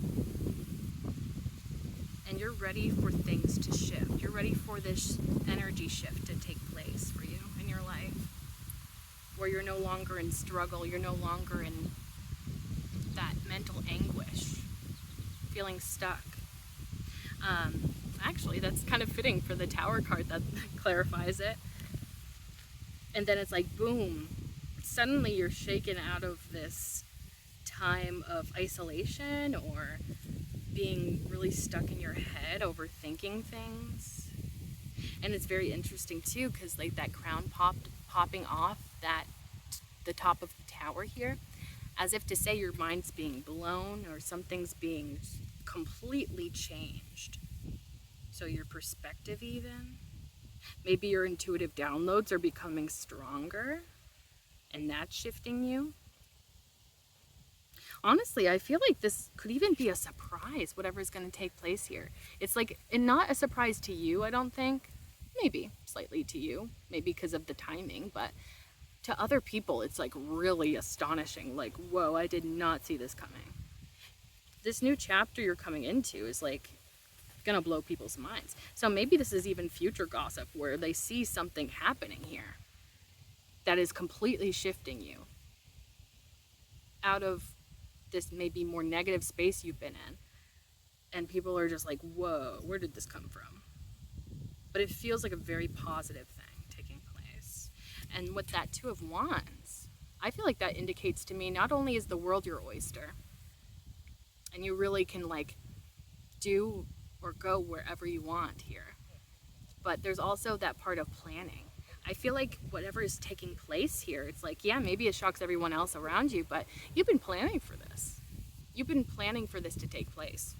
A: and you're ready for things to shift. You're ready for this energy shift to take place for you in your life, where you're no longer in struggle, you're no longer in that mental anguish, feeling stuck. Actually, that's kind of fitting for the Tower card that clarifies it. And then it's like, boom, suddenly you're shaken out of this time of isolation or being really stuck in your head, overthinking things. And it's very interesting too, because like that crown popping off the top of the tower here, as if to say your mind's being blown or something's being completely changed. So your perspective even, maybe your intuitive downloads are becoming stronger and that's shifting you. Honestly, I feel like this could even be a surprise, whatever's going to take place here. It's like, and not a surprise to you, I don't think. Maybe slightly to you, maybe because of the timing, but to other people, it's like really astonishing. Like, whoa, I did not see this coming. This new chapter you're coming into is like gonna blow people's minds. So maybe this is even future gossip where they see something happening here that is completely shifting you out of this maybe more negative space you've been in. And people are just like, whoa, where did this come from? But it feels like a very positive thing taking place. And with that Two of Wands, I feel like that indicates to me not only is the world your oyster, and you really can like do or go wherever you want here, but there's also that part of planning. I feel like whatever is taking place here, it's like, yeah, maybe it shocks everyone else around you, but you've been planning for this. You've been planning for this to take place.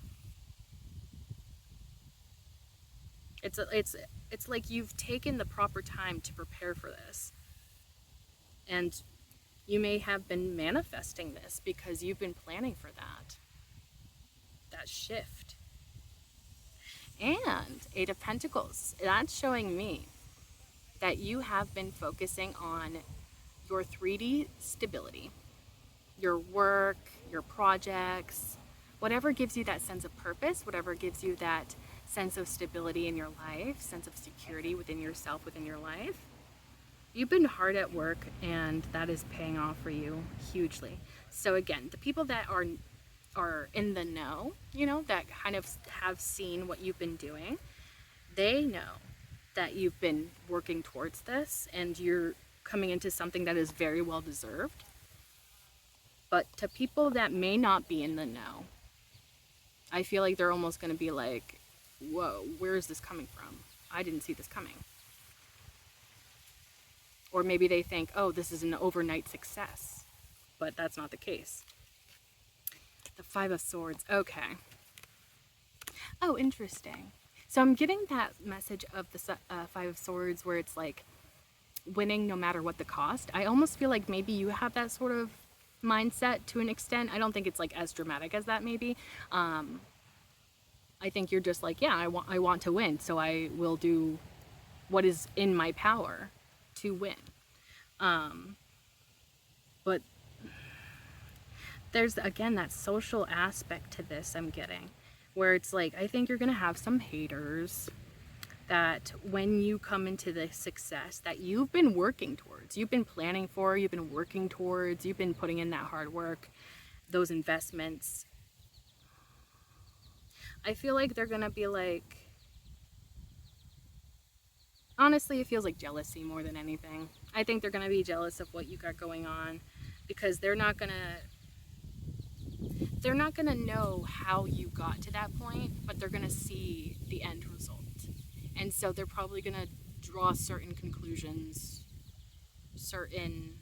A: It's like you've taken the proper time to prepare for this. And you may have been manifesting this because you've been planning for that shift. And Eight of Pentacles, that's showing me that you have been focusing on your 3D stability, your work, your projects, whatever gives you that sense of purpose, whatever gives you that sense of stability in your life, sense of security within yourself, within your life. You've been hard at work and that is paying off for you hugely. So again, the people that are in the know, that kind of have seen what you've been doing, they know that you've been working towards this and you're coming into something that is very well deserved. But to people that may not be in the know, I feel like they're almost going to be like, whoa, where is this coming from? I didn't see this coming. Or maybe they think, oh, this is an overnight success. But that's not the case. The Five of Swords. Okay. Oh, interesting. So I'm getting that message of the Five of Swords where it's like winning no matter what the cost. I almost feel like maybe you have that sort of mindset to an extent. I don't think it's like as dramatic as that maybe. I think you're just like, yeah, I want to win, so I will do what is in my power to win. Um, but there's again that social aspect to this I'm getting, where it's like I think you're gonna have some haters that when you come into the success that you've been working towards, you've been planning for, you've been working towards, you've been putting in that hard work, those investments. I feel like they're gonna be like, honestly, it feels like jealousy more than anything. I think they're gonna be jealous of what you got going on because they're not gonna know how you got to that point, but they're gonna see the end result. And so they're probably gonna draw certain conclusions, certain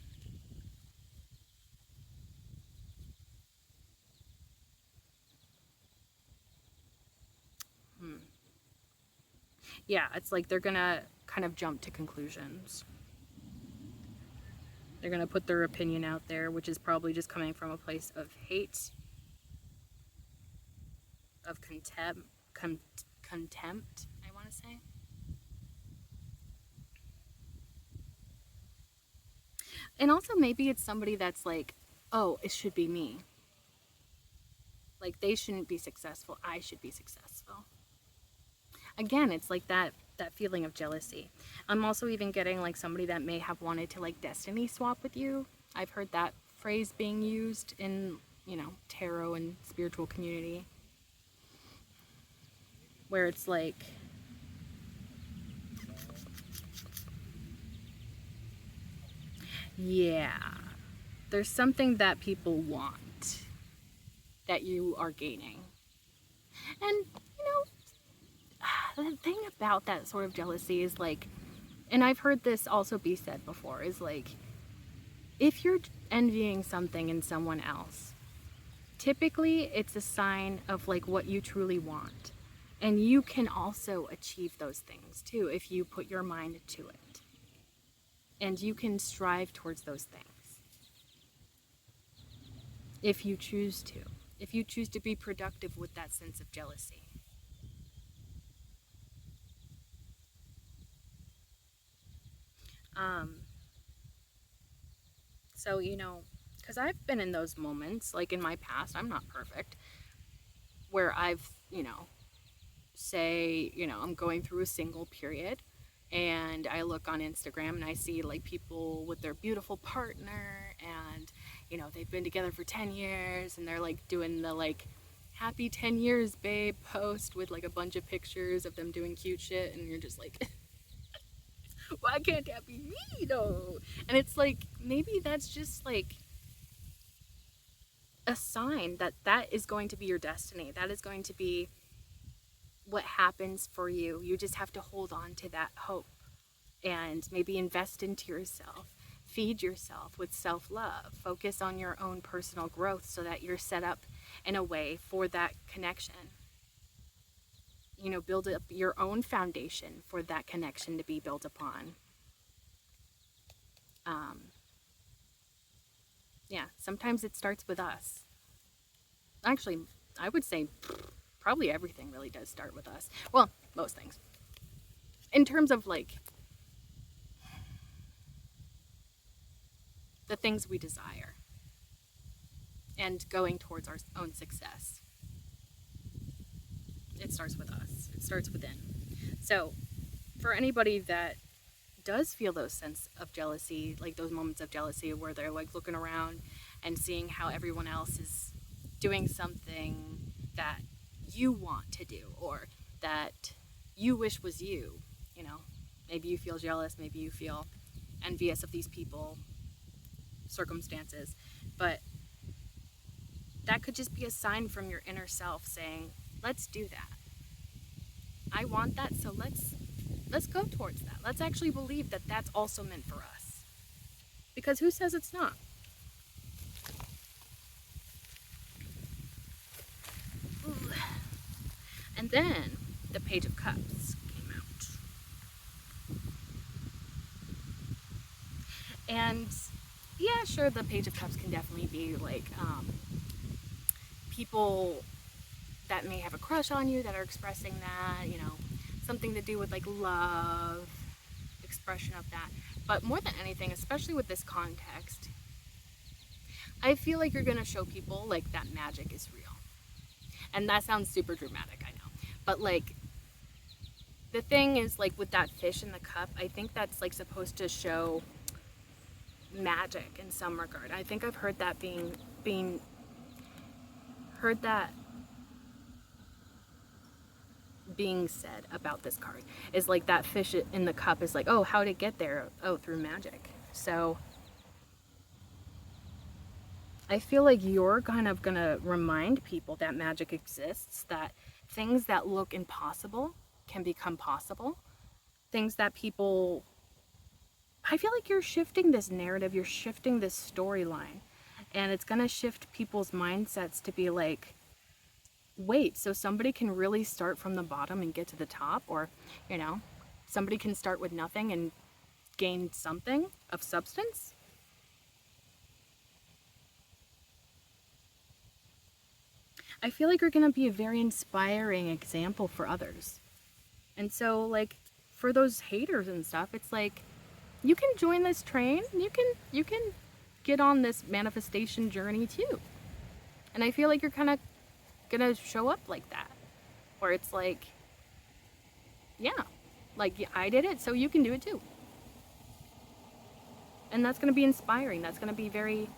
A: yeah, it's like they're gonna kind of jump to conclusions. They're gonna put their opinion out there, which is probably just coming from a place of hate, of contempt, I want to say. And also, maybe it's somebody that's like, oh, it should be me. Like, they shouldn't be successful. I should be successful. Again, it's like that feeling of jealousy. I'm also even getting like somebody that may have wanted to like destiny swap with you. I've heard that phrase being used in, tarot and spiritual community, where it's like, yeah, there's something that people want that you are gaining. And, the thing about that sort of jealousy is like, and I've heard this also be said before, is like, if you're envying something in someone else, typically it's a sign of like what you truly want. And you can also achieve those things too if you put your mind to it. And you can strive towards those things if you choose to. If you choose to be productive with that sense of jealousy. Um, so, because I've been in those moments, like in my past, I'm not perfect, where I've, say, I'm going through a single period and I look on Instagram and I see like people with their beautiful partner and, they've been together for 10 years and they're like doing the like happy 10 years babe post with like a bunch of pictures of them doing cute shit, and you're just like, why can't that be me though? And it's like, maybe that's just like a sign that that is going to be your destiny. That is going to be what happens for you. You just have to hold on to that hope and maybe invest into yourself. Feed yourself with self love. Focus on your own personal growth so that you're set up in a way for that connection. Build up your own foundation for that connection to be built upon. Um, yeah, sometimes it starts with us. Actually, I would say probably everything really does start with us. Well, most things. In terms of like the things we desire and going towards our own success, it starts with us. It starts within. So, for anybody that does feel those sense of jealousy, like those moments of jealousy where they're like looking around and seeing how everyone else is doing something that you want to do or that you wish was you, maybe you feel jealous, maybe you feel envious of these people, circumstances, but that could just be a sign from your inner self saying, let's do that. I want that, so let's go towards that. Let's actually believe that that's also meant for us. Because who says it's not? Ooh. And then the Page of Cups came out. And yeah, sure, the Page of Cups can definitely be like people that may have a crush on you that are expressing that, you know, something to do with like love, expression of that. But more than anything, especially with this context, I feel like you're going to show people like that magic is real. And that sounds super dramatic, I know. But like, the thing is, like with that fish in the cup, I think that's like supposed to show magic in some regard. I think I've heard that being said about this card, is like that fish in the cup is like, oh, how'd it get there? Oh, through magic. So I feel like you're kind of gonna remind people that magic exists, that things that look impossible can become possible. Things that people, I feel like you're shifting this narrative, you're shifting this storyline, and it's gonna shift people's mindsets to be like, wait, so somebody can really start from the bottom and get to the top, or, you know, somebody can start with nothing and gain something of substance. I feel like you're going to be a very inspiring example for others. And so, like, for those haters and stuff, it's like, you can join this train. You can get on this manifestation journey too. And I feel like you're kind of going to show up like that. Where it's like, yeah, like I did it, so you can do it too. And that's going to be inspiring. That's going to be very,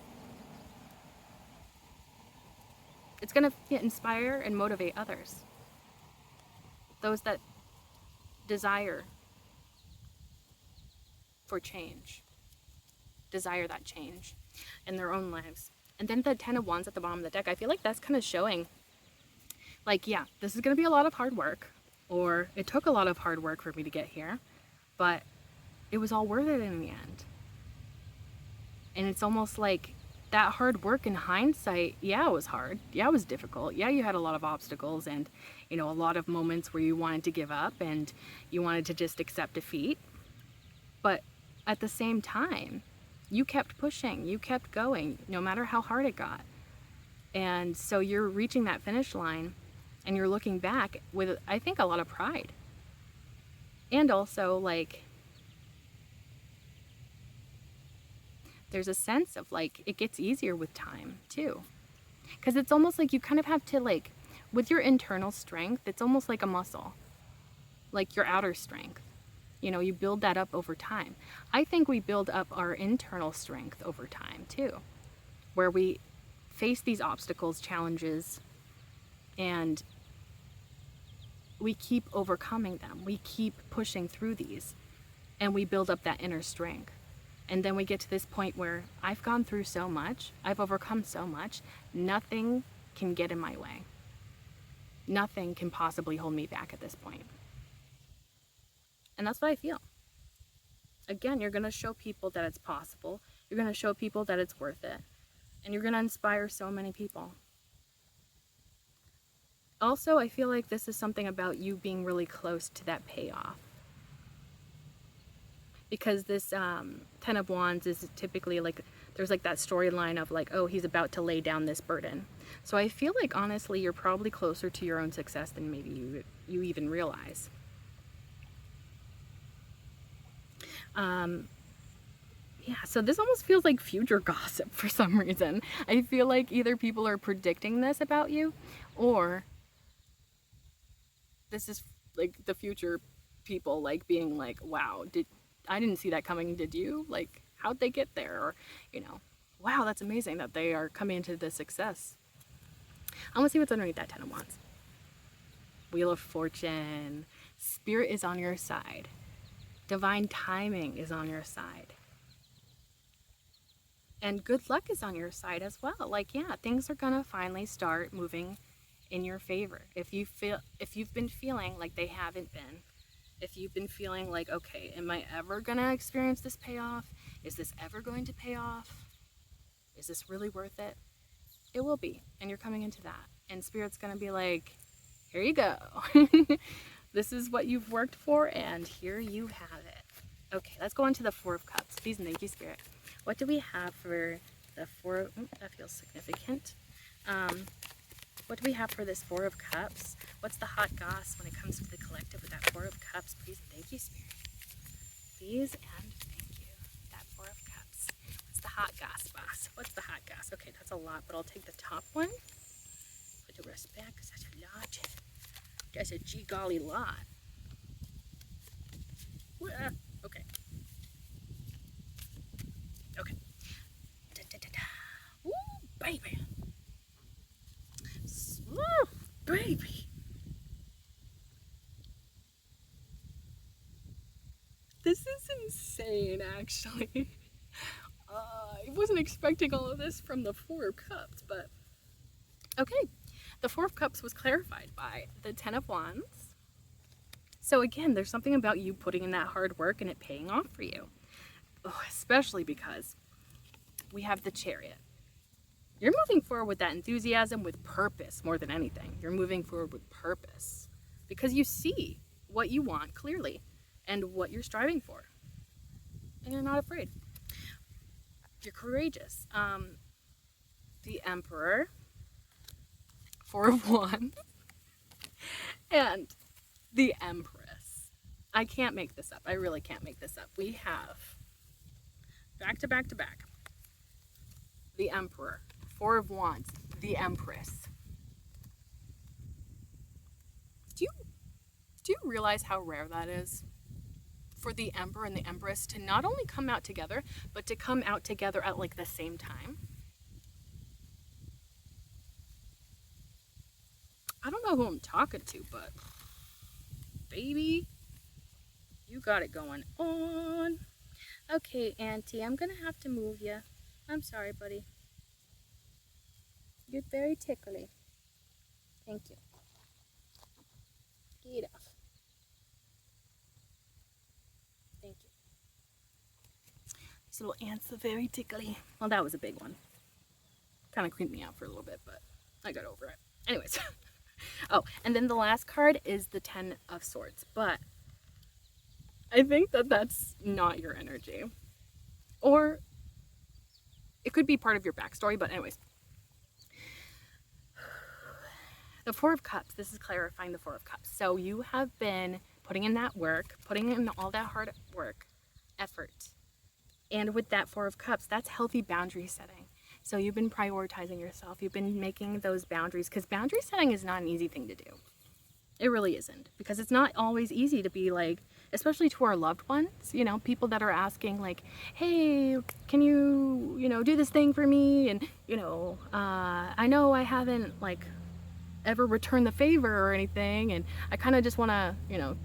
A: it's going to inspire and motivate others. Those that desire for change, desire that change in their own lives. And then the 10 of Wands at the bottom of the deck, I feel like that's kind of showing, like, yeah, this is going to be a lot of hard work, or it took a lot of hard work for me to get here, but it was all worth it in the end. And it's almost like that hard work in hindsight, yeah, it was hard. Yeah, it was difficult. Yeah, you had a lot of obstacles and, you know, a lot of moments where you wanted to give up and you wanted to just accept defeat. But at the same time, you kept pushing, you kept going, no matter how hard it got. And so you're reaching that finish line and you're looking back with, I think, a lot of pride. And also, like, there's a sense of like, it gets easier with time too. Because it's almost like you kind of have to, like, with your internal strength, it's almost like a muscle, like your outer strength. You know, you build that up over time. I think we build up our internal strength over time too, where we face these obstacles, challenges, and we keep overcoming them. We keep pushing through these, and we build up that inner strength. And then we get to this point where I've gone through so much, I've overcome so much, nothing can get in my way. Nothing can possibly hold me back at this point. And that's what I feel. Again, you're going to show people that it's possible. You're going to show people that it's worth it. And you're going to inspire so many people. Also, I feel like this is something about you being really close to that payoff. Because this 10 of Wands is typically like, there's like that storyline of like, oh, he's about to lay down this burden. So I feel like, honestly, you're probably closer to your own success than maybe you even realize. Yeah, so this almost feels like future gossip for some reason. I feel like either people are predicting this about you, or this is like the future people like being like, wow, I didn't see that coming, did you? Like, how'd they get there? Or, you know, wow, that's amazing that they are coming into this success. I want to see what's underneath that 10 of Wands. Wheel of Fortune. Spirit is on your side. Divine timing is on your side. And good luck is on your side as well. Like, yeah, things are gonna finally start moving in your favor. If you've been feeling like they haven't been, if you've been feeling like, okay, am I ever gonna experience this payoff? Is this ever going to pay off? Is this really worth it? It will be, and you're coming into that. And Spirit's gonna be like, here you go. This is what you've worked for, and here you have it. Okay, let's go on to the Four of Cups. Please and thank you, Spirit. What do we have for the Four? That feels significant. What do we have for this Four of Cups? What's the hot goss when it comes to the collective with that Four of Cups? Please and thank you, Spirit. Please and thank you. That Four of Cups. What's the hot goss, boss? What's the hot goss? Okay, that's a lot, but I'll take the top one. Put the rest back because that's a lot. That's a gee golly lot. Okay. Okay. Da, da, da, da. Ooh, baby. Ooh, baby. This is insane, actually. I wasn't expecting all of this from the Four of Cups, but okay. The Four of Cups was clarified by the Ten of Wands. So again, there's something about you putting in that hard work and it paying off for you. Oh, especially because we have the Chariot. You're moving forward with that enthusiasm, with purpose more than anything. You're moving forward with purpose because you see what you want clearly and what you're striving for. And you're not afraid. You're courageous. The Emperor, Four of Wands, and the Empress. I can't make this up. I really can't make this up. We have back to back to back. The Emperor, Four of Wands, the Empress. Do you realize how rare that is? For the Emperor and the Empress to not only come out together, but to come out together at like the same time. I don't know who I'm talking to, but baby, you got it going on. Okay, Auntie, I'm gonna have to move you. I'm sorry, buddy. You're very tickly. Thank you. Get off. Thank you. These little ants are very tickly. Well, that was a big one. Kind of creeped me out for a little bit, but I got over it. Anyways. Oh, and then the last card is the Ten of Swords, but I think that that's not your energy. Or it could be part of your backstory, but anyways. The Four of Cups, this is clarifying the Four of Cups. So you have been putting in that work, putting in all that hard work, effort. And with that Four of Cups, that's healthy boundary setting. So you've been prioritizing yourself. You've been making those boundaries, because boundary setting is not an easy thing to do. It really isn't, because it's not always easy to be like, especially to our loved ones, you know, people that are asking like, hey, can you, do this thing for me? And, I know I haven't like ever returned the favor or anything, and I kind of just want to,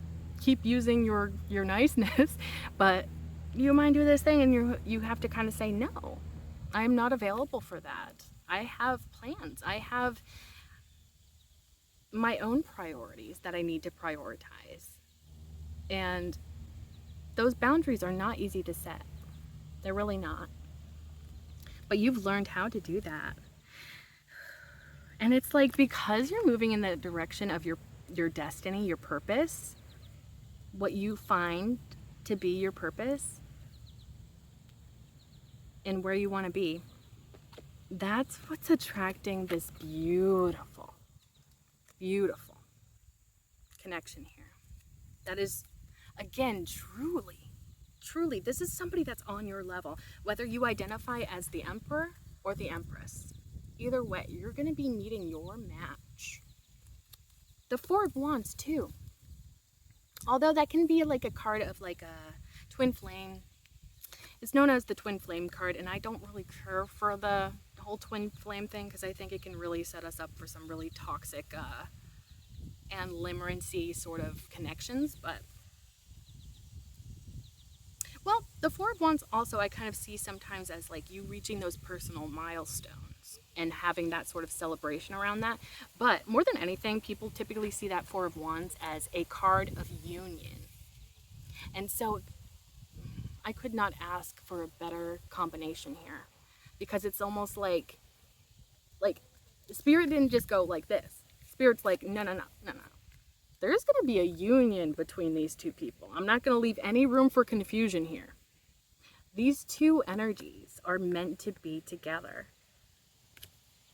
A: keep using your niceness, but you mind do this thing? And you have to kind of say, no, I'm not available for that. I have plans. I have my own priorities that I need to prioritize. And those boundaries are not easy to set. They're really not. But you've learned how to do that. And it's like, because you're moving in the direction of your destiny, your purpose, what you find to be your purpose and where you want to be, that's what's attracting this beautiful, beautiful connection here. That is, again, truly, this is somebody that's on your level, whether you identify as the Emperor or the Empress. Either way, you're going to be meeting your match. The Four of Wands, too. Although that can be like a card of like a twin flame. It's known as the twin flame card, and I don't really care for the whole twin flame thing, because I think it can really set us up for some really toxic and limerancy sort of connections. But, well, the Four of Wands also I kind of see sometimes as like you reaching those personal milestones and having that sort of celebration around that. But more than anything, people typically see that Four of Wands as a card of union. And so I could not ask for a better combination here, because it's almost like Spirit didn't just go like this. Spirit's like, no. There's going to be a union between these two people. I'm not going to leave any room for confusion here. These two energies are meant to be together.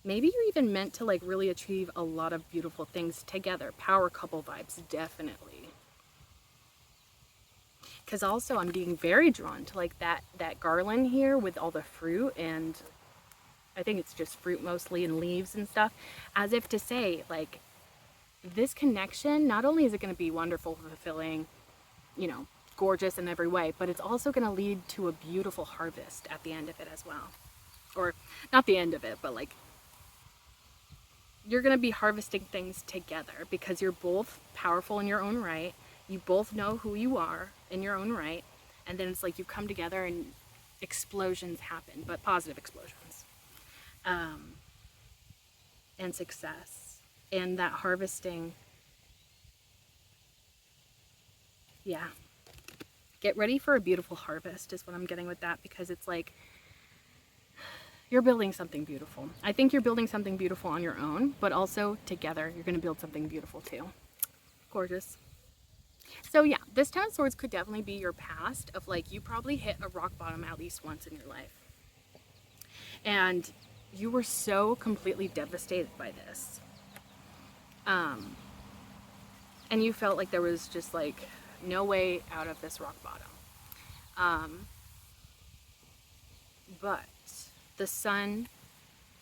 A: Maybe you're even meant to like really achieve a lot of beautiful things together. Power couple vibes, definitely. Because also I'm being very drawn to like that garland here with all the fruit, and I think it's just fruit mostly and leaves and stuff, as if to say like this connection, not only is it going to be wonderful, fulfilling, you know, gorgeous in every way, but it's also going to lead to a beautiful harvest at the end of it as well. Or not the end of it, but like you're going to be harvesting things together because you're both powerful in your own right. You both know who you are in your own right. And then it's like you come together and explosions happen, but positive explosions. And success. And that harvesting. Yeah. Get ready for a beautiful harvest is what I'm getting with that, because it's like you're building something beautiful. I think you're building something beautiful on your own, but also together you're going to build something beautiful too. Gorgeous. So yeah, this Ten of Swords could definitely be your past of like you probably hit a rock bottom at least once in your life. And you were so completely devastated by this. And you felt like there was just like no way out of this rock bottom. But the sun,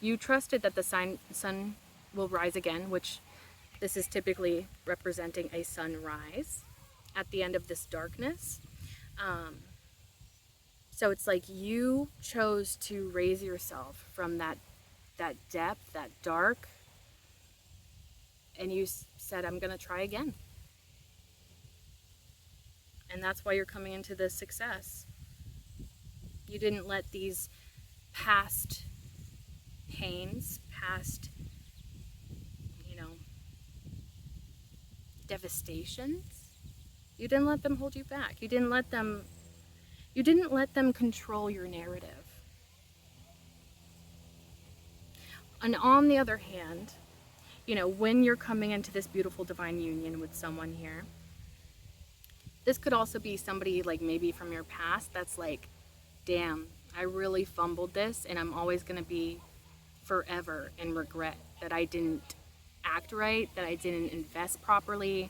A: you trusted that the sun will rise again, which this is typically representing a sunrise at the end of this darkness. So it's like you chose to raise yourself from that depth, that dark, and you said, I'm going to try again. And that's why you're coming into this success. You didn't let these past pains, past, you know, devastations, you didn't let them hold you back. You didn't let them control your narrative. And on the other hand, you know, when you're coming into this beautiful divine union with someone here, this could also be somebody like maybe from your past that's like, damn, I really fumbled this and I'm always going to be forever in regret that I didn't act right, that I didn't invest properly,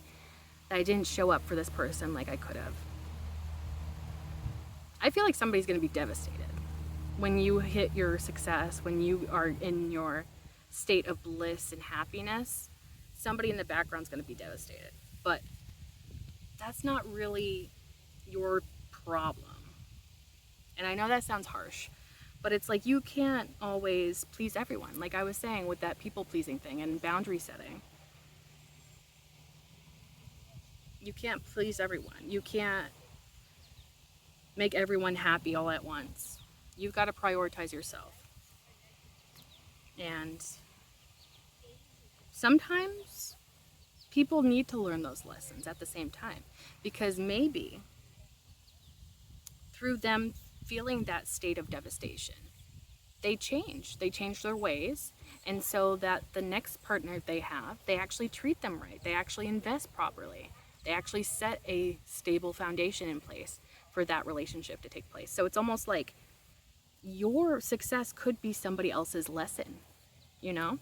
A: that I didn't show up for this person like I could have. I feel like somebody's going to be devastated when you hit your success, when you are in your state of bliss and happiness. Somebody in the background is going to be devastated, but that's not really your problem. And I know that sounds harsh, but it's like you can't always please everyone. Like I was saying with that people pleasing thing and boundary setting. You can't please everyone. You can't make everyone happy all at once. You've got to prioritize yourself. And sometimes people need to learn those lessons at the same time, because maybe through them feeling that state of devastation, they change their ways, and so that the next partner they have, they actually treat them right, they actually invest properly, they actually set a stable foundation in place for that relationship to take place. So it's almost like your success could be somebody else's lesson, you know?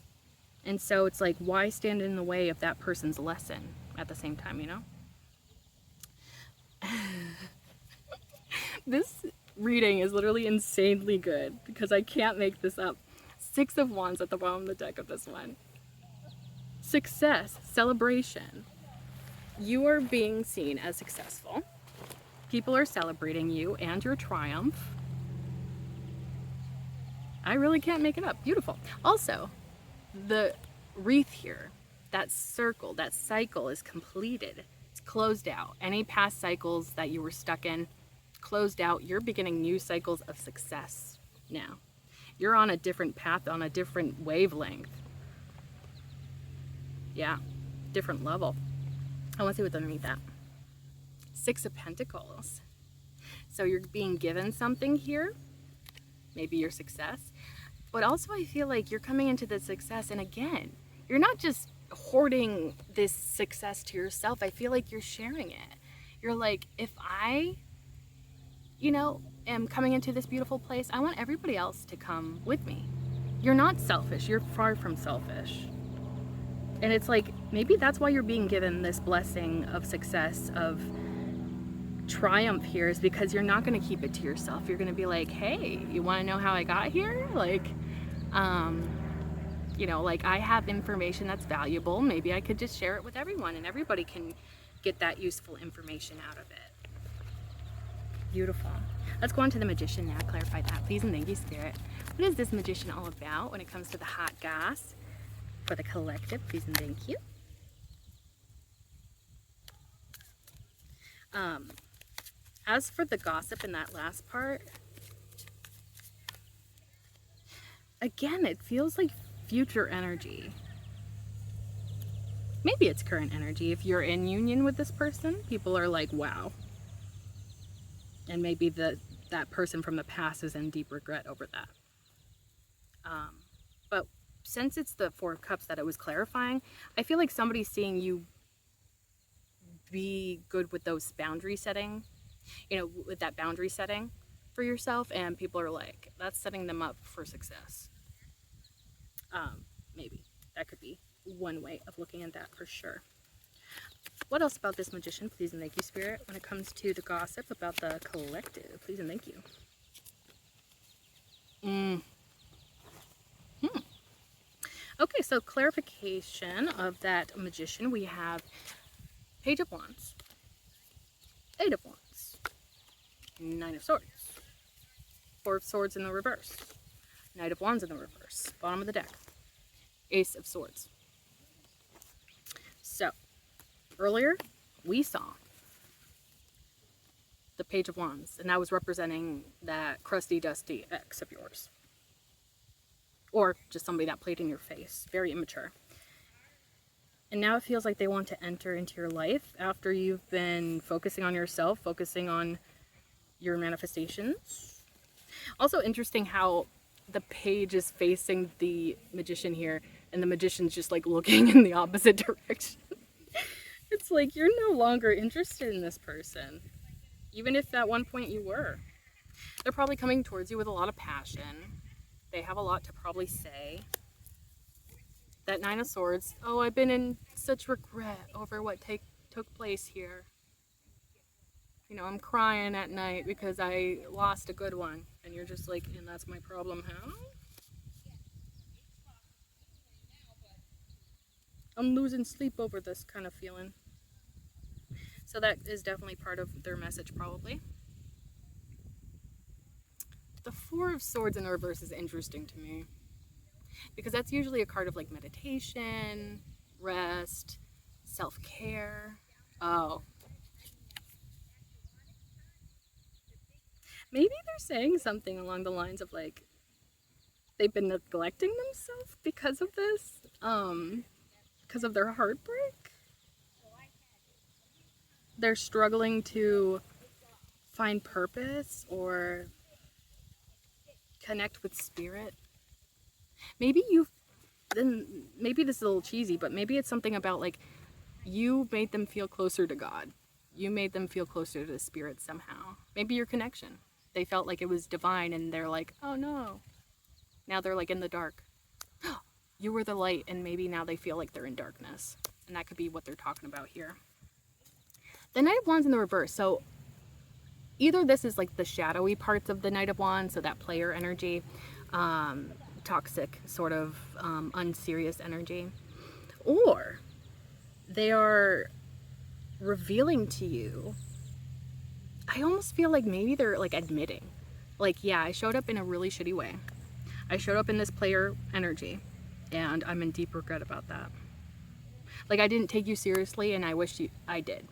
A: And so it's like, why stand in the way of that person's lesson at the same time, you know? This reading is literally insanely good because I can't make this up. 6 of Wands at the bottom of the deck of this one. Success, celebration. You are being seen as successful. People are celebrating you and your triumph. I really can't make it up. Beautiful. Also, the wreath here, that circle, that cycle is completed. It's closed out. Any past cycles that you were stuck in, closed out. You're beginning new cycles of success now. You're on a different path, on a different wavelength. Yeah, different level. I want to see what's underneath that. 6 of Pentacles. So you're being given something here, maybe your success, but also I feel like you're coming into the success, and again, you're not just hoarding this success to yourself. I feel like you're sharing it. You're like, if I, you know, am coming into this beautiful place, I want everybody else to come with me. you're not selfish. You're far from selfish. And it's like, maybe that's why you're being given this blessing of success, of triumph here, is because you're not going to keep it to yourself. You're going to be like, hey, you want to know how I got here? Like, you know, like, I have information that's valuable. Maybe I could just share it with everyone and everybody can get that useful information out of it. Beautiful. Let's go on to the magician now. Clarify that, please, and thank you, Spirit. What is this magician all about when it comes to the hot gas for the collective? Please and thank you. As for the gossip in that last part, again, it feels like future energy. Maybe it's current energy. If you're in union with this person, people are like, wow. And maybe that person from the past is in deep regret over that. But since it's the Four of Cups that it was clarifying, I feel like somebody's seeing you be good with those boundary setting, you know, with that boundary setting for yourself, and people are like, that's setting them up for success. Maybe that could be one way of looking at that for sure. What else about this magician, please and thank you, Spirit, when it comes to the gossip about the collective? Please and thank you. Okay, so clarification of that magician, we have Page of Wands, Eight of Wands, Nine of Swords, Four of Swords in the reverse, Knight of Wands in the reverse, bottom of the deck, Ace of Swords. So, earlier we saw the Page of Wands, and that was representing that crusty, dusty ex of yours. Or just somebody that played in your face, very immature. And now it feels like they want to enter into your life after you've been focusing on yourself, focusing on your manifestations. Also interesting how the page is facing the magician here, and the magician's just like looking in the opposite direction. It's like, you're no longer interested in this person, even if at one point you were. They're probably coming towards you with a lot of passion. They have a lot to probably say. That Nine of Swords, oh, I've been in such regret over what took place here. You know, I'm crying at night because I lost a good one. And you're just like, and that's my problem, huh? I'm losing sleep over this kind of feeling. So that is definitely part of their message, probably. The Four of Swords in the reverse is interesting to me, because that's usually a card of like meditation, rest, self-care. Oh. Maybe they're saying something along the lines of like, they've been neglecting themselves because of this, because of their heartbreak. They're struggling to find purpose or connect with spirit. Maybe maybe this is a little cheesy, but maybe it's something about like, you made them feel closer to God. You made them feel closer to the spirit somehow. Maybe your connection. They felt like it was divine, and they're like, oh no. Now they're like in the dark. You were the light, and maybe now they feel like they're in darkness. And that could be what they're talking about here. The Knight of Wands in the reverse. So either this is like the shadowy parts of the Knight of Wands, so that player energy, toxic, sort of unserious energy, or they are revealing to you. I almost feel like maybe they're like admitting, like, yeah, I showed up in a really shitty way. I showed up in this player energy, and I'm in deep regret about that. Like, I didn't take you seriously, and I wish I did.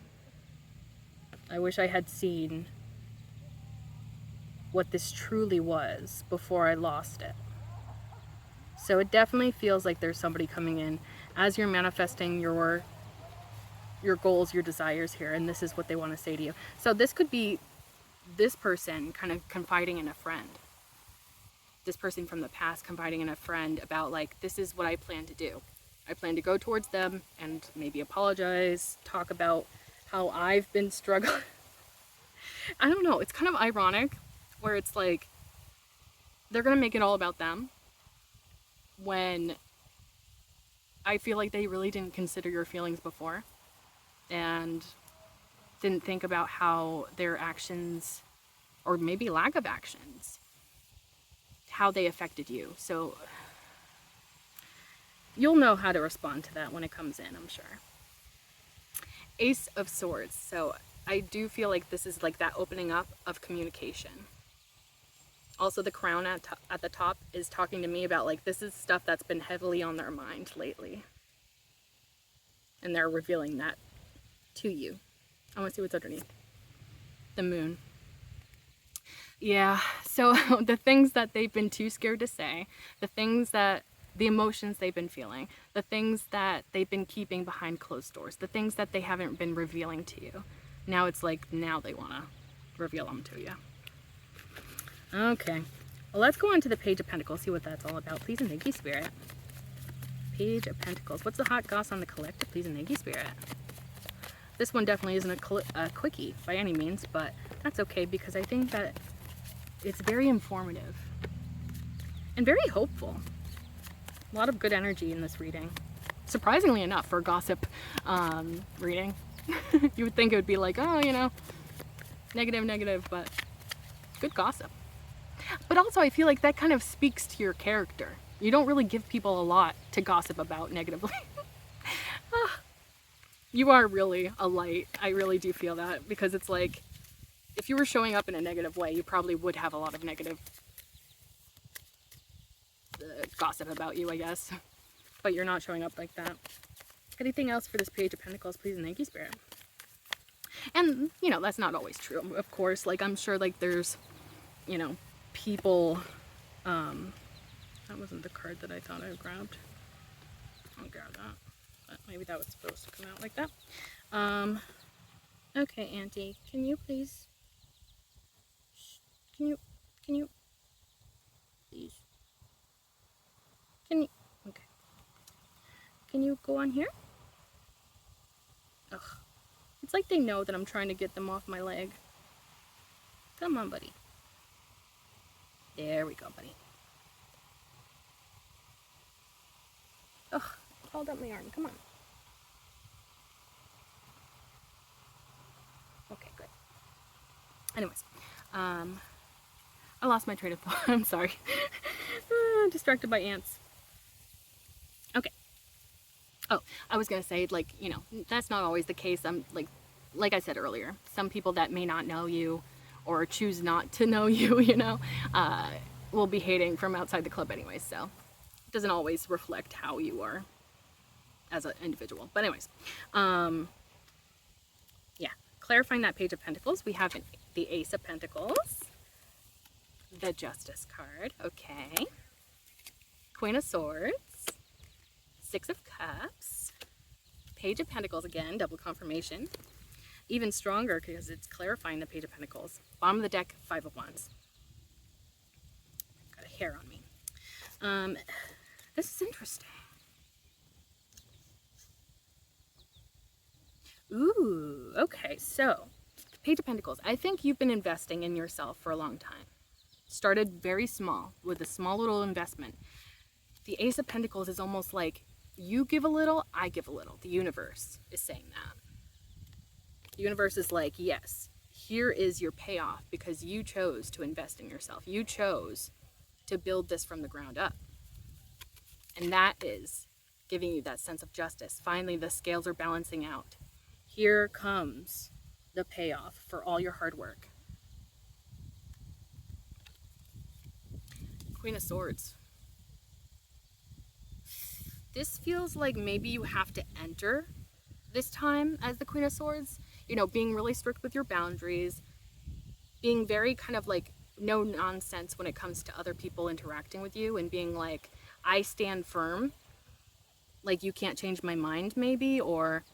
A: I wish I had seen what this truly was before I lost it. So it definitely feels like there's somebody coming in as you're manifesting your goals, your desires here, and this is what they want to say to you. So this could be this person kind of confiding in a friend. This person from the past confiding in a friend about like, this is what I plan to do. I plan to go towards them and maybe apologize, talk about how I've been struggling. I don't know, it's kind of ironic where it's like, they're going to make it all about them. when I feel like they really didn't consider your feelings before and didn't think about how their actions, or maybe lack of actions, how they affected you. So you'll know how to respond to that when it comes in, I'm sure. Ace of Swords. So I do feel like this is like that opening up of communication. Also, the crown at the top is talking to me about like this is stuff that's been heavily on their mind lately. And they're revealing that to you. I want to see what's underneath. The moon. Yeah, so the things that they've been too scared to say, the emotions they've been feeling, the things that they've been keeping behind closed doors, the things that they haven't been revealing to you. Now it's like, now they want to reveal them to you. Okay, well, let's go on to the Page of Pentacles, see what that's all about. Please and thank you, Spirit. Page of Pentacles. What's the hot goss on the collective? Please and thank you, Spirit. This one definitely isn't a quickie by any means, but that's okay because I think that it's very informative and very hopeful. A lot of good energy in this reading. Surprisingly enough, for a gossip reading. You would think it would be like, oh, you know, negative, but good gossip. But also I feel like that kind of speaks to your character. You don't really give people a lot to gossip about negatively. You are really a light. I really do feel that, because it's like, if you were showing up in a negative way, you probably would have a lot of negative gossip about you, I guess. But you're not showing up like that. Anything else for this Page of Pentacles, please and thank you, Spirit? And, you know, that's not always true, of course. Like, I'm sure, like, there's, you know, people, that wasn't the card that I thought I grabbed. I'll grab that. But maybe that was supposed to come out like that. Okay, Auntie, can you please, can you, please, can you, okay. Can you go on here? Ugh. It's like they know that I'm trying to get them off my leg. Come on, buddy. There we go, buddy. Ugh, hold up my arm, come on. Okay, good. Anyways, I lost my train of thought. I'm sorry. Distracted by ants. Okay. Oh, I was gonna say, like, you know, that's not always the case. Like I said earlier, some people that may not know you or choose not to know you, you know, will be hating from outside the club anyway. So it doesn't always reflect how you are as an individual. But anyways, yeah, clarifying that Page of Pentacles, we have the Ace of Pentacles, the Justice card, okay, Queen of Swords, Six of Cups, Page of Pentacles again, double confirmation, even stronger because it's clarifying the Page of Pentacles, bottom of the deck, Five of Wands. Got a hair on me. This is interesting. Ooh, okay, so Page of Pentacles. I think you've been investing in yourself for a long time. Started very small with a small little investment. The Ace of Pentacles is almost like you give a little, I give a little. The universe is saying that. The universe is like, yes, here is your payoff because you chose to invest in yourself. You chose to build this from the ground up. And that is giving you that sense of justice. Finally, the scales are balancing out. Here comes the payoff for all your hard work. Queen of Swords. This feels like maybe you have to enter this time as the Queen of Swords. You know, being really strict with your boundaries, being very kind of like no nonsense when it comes to other people interacting with you, and being like, I stand firm. Like, you can't change my mind maybe, or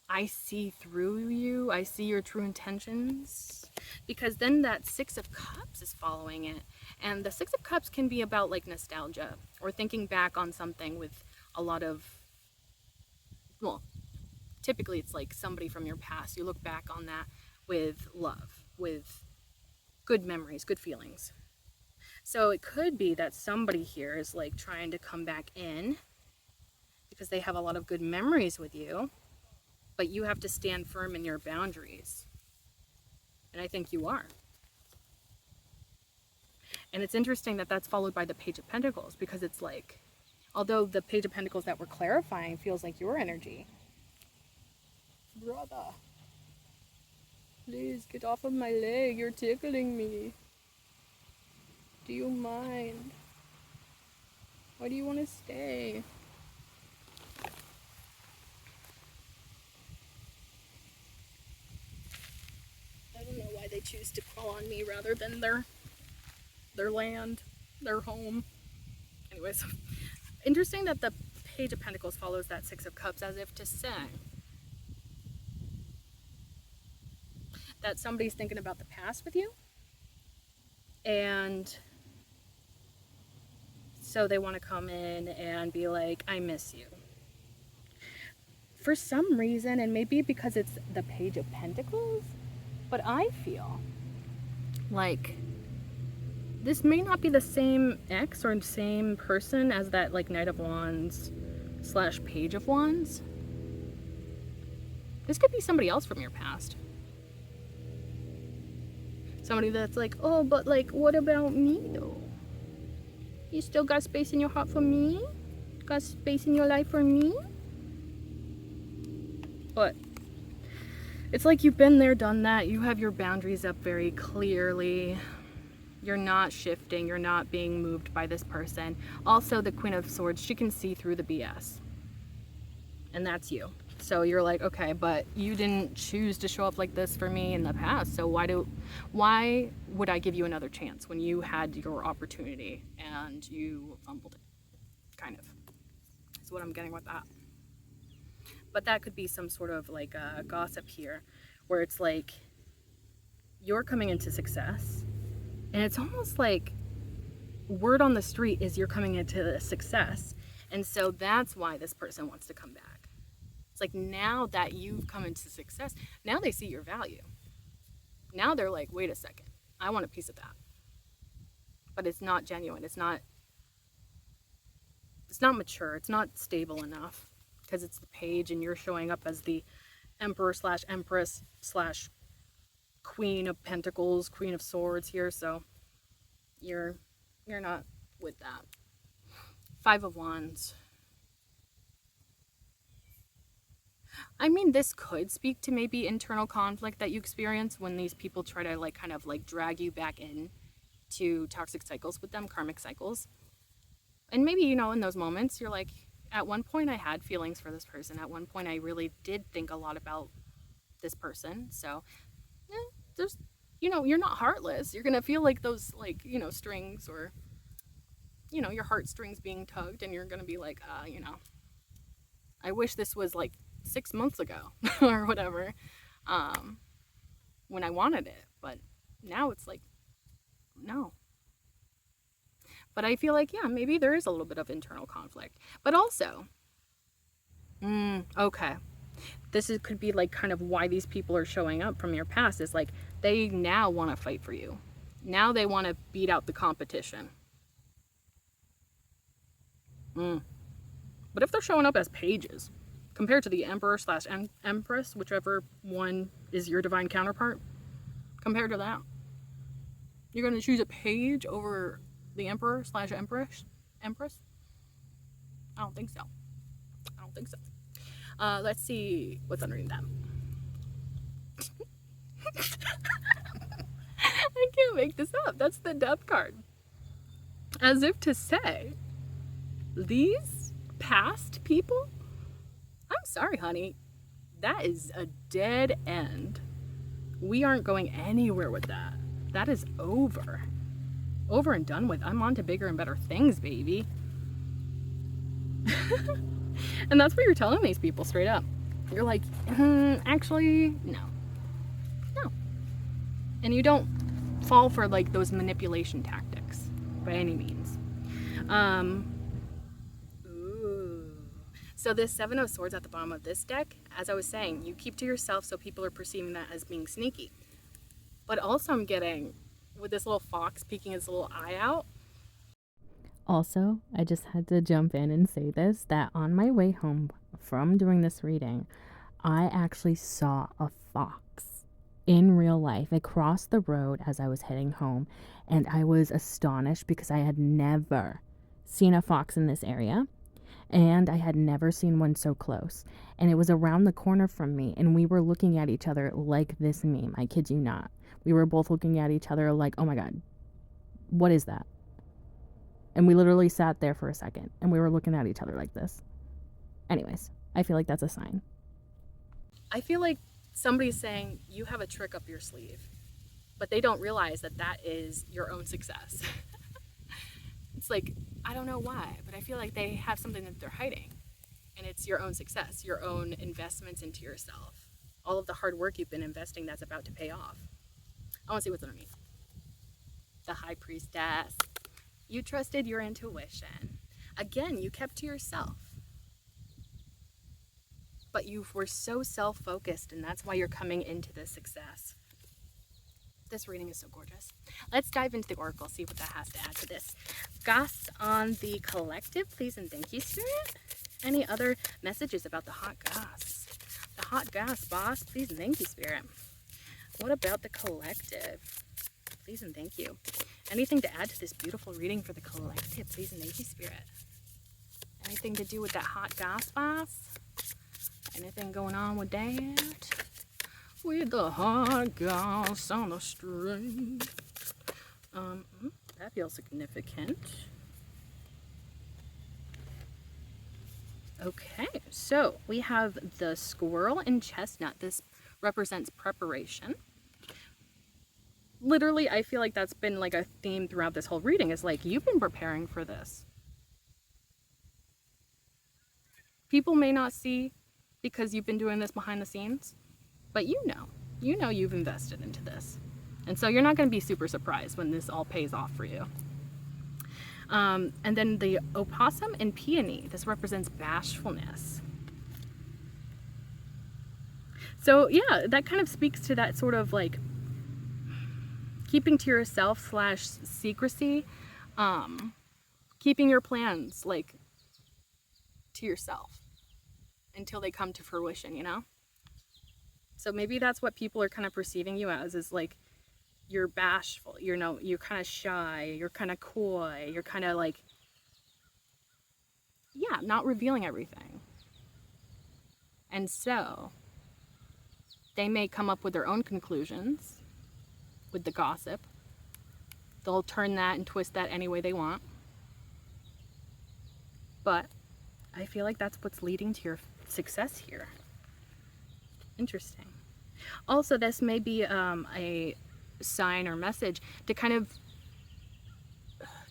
A: I see through you, I see your true intentions. Because then that Six of Cups is following it. And the Six of Cups can be about like nostalgia or thinking back on something with a lot of, well, typically it's like somebody from your past. You look back on that with love, with good memories, good feelings. So it could be that somebody here is like trying to come back in because they have a lot of good memories with you, but you have to stand firm in your boundaries. And I think you are. And it's interesting that that's followed by the Page of Pentacles, because it's like, although the Page of Pentacles that we're clarifying feels like your energy. Brother, please get off of my leg. You're tickling me. Do you mind? Why do you want to stay? I don't know why they choose to crawl on me rather than their land, their home. Anyways, interesting that the Page of Pentacles follows that Six of Cups, as if to say that somebody's thinking about the past with you, and so they want to come in and be like, I miss you. For some reason, and maybe because it's the Page of Pentacles, but I feel like this may not be the same ex or same person as that like Knight of Wands / Page of Wands. This could be somebody else from your past. Somebody that's like, oh, but like, what about me though? You still got space in your heart for me? Got space in your life for me? But it's like you've been there, done that. You have your boundaries up very clearly. You're not shifting. You're not being moved by this person. Also, the Queen of Swords, she can see through the BS. And that's you. So you're like, okay, but you didn't choose to show up like this for me in the past. So why would I give you another chance when you had your opportunity and you fumbled it? Kind of. That's what I'm getting with that. But that could be some sort of like a gossip here, where it's like you're coming into success, and it's almost like word on the street is you're coming into success, and so that's why this person wants to come back. It's like, now that you've come into success, now they see your value. Now they're like, wait a second, I want a piece of that. But it's not genuine. It's not mature. It's not stable enough, because it's the Page and you're showing up as the Emperor / Empress / Queen of Pentacles, Queen of Swords here. So you're not with that. Five of Wands. I mean, this could speak to maybe internal conflict that you experience when these people try to like kind of like drag you back in to toxic cycles with them, karmic cycles. And maybe, you know, in those moments you're like, at one point I had feelings for this person. At one point I really did think a lot about this person. So there's, you know, you're not heartless. You're gonna feel like those, like, you know, strings, or, you know, your heartstrings being tugged, and you're gonna be like, you know, I wish this was like 6 months ago or whatever, when I wanted it. But now it's like, no. But I feel like, yeah, maybe there is a little bit of internal conflict. But also, okay, could be like kind of why these people are showing up from your past, is like they now want to fight for you. Now they want to beat out the competition. But if they're showing up as pages, compared to the Emperor / Empress, whichever one is your divine counterpart, compared to that, you're going to choose a page over the Emperor / Empress? I don't think so. Let's see what's underneath that. I can't make this up. That's the Death card. As if to say, these past people, I'm sorry, honey, that is a dead end. We aren't going anywhere with that. That is over. Over and done with. I'm on to bigger and better things, baby. And that's what you're telling these people straight up. You're like, actually, no. And you don't fall for like those manipulation tactics by any means. So this Seven of Swords at the bottom of this deck, as I was saying, you keep to yourself, so people are perceiving that as being sneaky. But also I'm getting, with this little fox peeking his little eye out,
B: Also, I just had to jump in and say this, that on my way home from doing this reading, I actually saw a fox in real life across the road as I was heading home. And I was astonished because I had never seen a fox in this area. And I had never seen one so close. And it was around the corner from me. And we were looking at each other like this meme. I kid you not. We were both looking at each other like, oh my God, what is that? And we literally sat there for a second and we were looking at each other like this. Anyways, I feel like that's a sign.
A: I feel like somebody's saying you have a trick up your sleeve, but they don't realize that that is your own success. It's like, I don't know why, but I feel like they have something that they're hiding. And it's your own success, your own investments into yourself. All of the hard work you've been investing that's about to pay off. I want to see what's underneath. The High Priestess. You trusted your intuition. Again, you kept to yourself. But you were so self-focused, and that's why you're coming into this success. This reading is so gorgeous. Let's dive into the oracle, see what that has to add to this. Goss on the collective, please and thank you, Spirit. Any other messages about the hot goss? The hot goss, boss, please and thank you, Spirit. What about the collective? Please and thank you. Anything to add to this beautiful reading for the collective, please and thank you, Spirit. Anything to do with that hot goss, boss? Anything going on with that? With the hot goss on the string. That feels significant. Okay, so we have the squirrel and chestnut. This represents preparation. Literally, I feel like that's been like a theme throughout this whole reading, is like, you've been preparing for this. People may not see because you've been doing this behind the scenes, but you know you've invested into this. And so you're not going to be super surprised when this all pays off for you. And then the opossum and peony, this represents bashfulness. So yeah, that kind of speaks to that sort of like keeping to yourself / secrecy, keeping your plans like to yourself until they come to fruition, you know? So maybe that's what people are kind of perceiving you as, is like, you're bashful, you're kind of shy, you're kind of coy, you're kind of like, yeah, not revealing everything. And so they may come up with their own conclusions with the gossip. They'll turn that and twist that any way they want. But I feel like that's what's leading to your success here. Interesting. Also, this may be a sign or message to kind of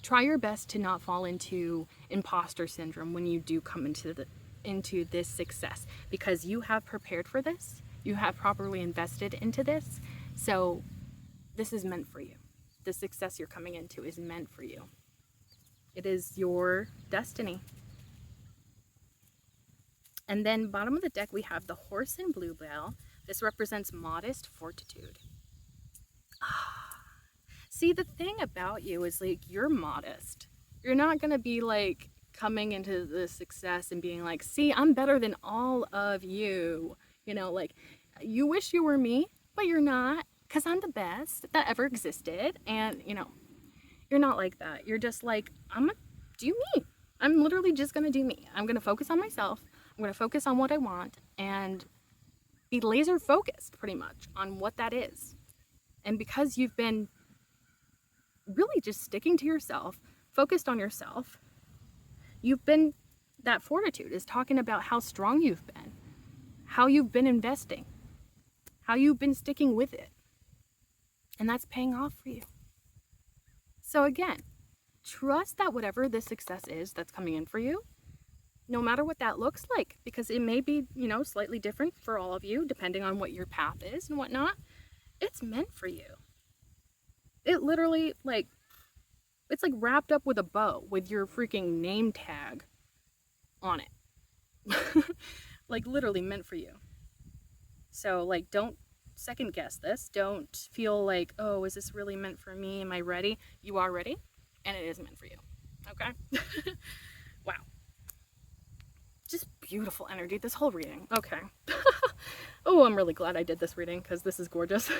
A: try your best to not fall into imposter syndrome when you do come into this success, because you have prepared for this, you have properly invested into this, so this is meant for you. The success you're coming into is meant for you. It is your destiny. And then bottom of the deck, we have the horse and bluebell. This represents modest fortitude. See, the thing about you is like, you're modest. You're not going to be like coming into the success and being like, see, I'm better than all of you. You know, like, you wish you were me, but you're not, because I'm the best that ever existed. And, you know, you're not like that. You're just like, I'm going to do me. I'm literally just going to do me. I'm going to focus on myself. I'm going to focus on what I want and be laser focused pretty much on what that is. And because you've been really just sticking to yourself, focused on yourself, you've been, that fortitude is talking about how strong you've been, how you've been investing, how you've been sticking with it. And that's paying off for you. So again, trust that whatever this success is that's coming in for you, no matter what that looks like, because it may be, you know, slightly different for all of you, depending on what your path is and whatnot, it's meant for you. It literally, like, it's like wrapped up with a bow with your freaking name tag on it. Like, literally meant for you. So, like, don't second guess this. Don't feel like, oh, is this really meant for me? Am I ready? You are ready, and it is meant for you. Okay? Wow. Just beautiful energy, this whole reading. Okay. Oh, I'm really glad I did this reading because this is gorgeous.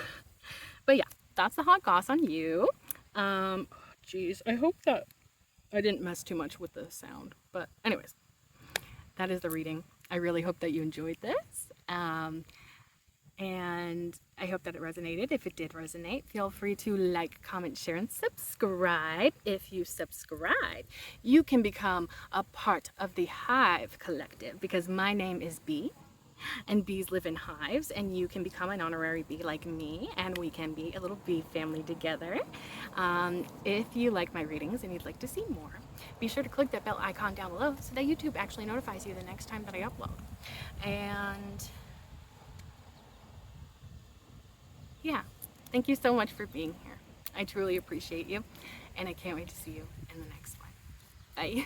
A: But yeah, that's the hot goss on you. Geez, I hope that I didn't mess too much with the sound. But anyways, that is the reading. I really hope that you enjoyed this. And I hope that it resonated. If it did resonate, feel free to like, comment, share, and subscribe. If you subscribe, you can become a part of the Hive Collective because my name is Bee and bees live in hives, and you can become an honorary bee like me, and we can be a little bee family together. If you like my readings and you'd like to see more, be sure to click that bell icon down below so that YouTube actually notifies you the next time that I upload. And yeah, thank you so much for being here. I truly appreciate you, and I can't wait to see you in the next one. Bye.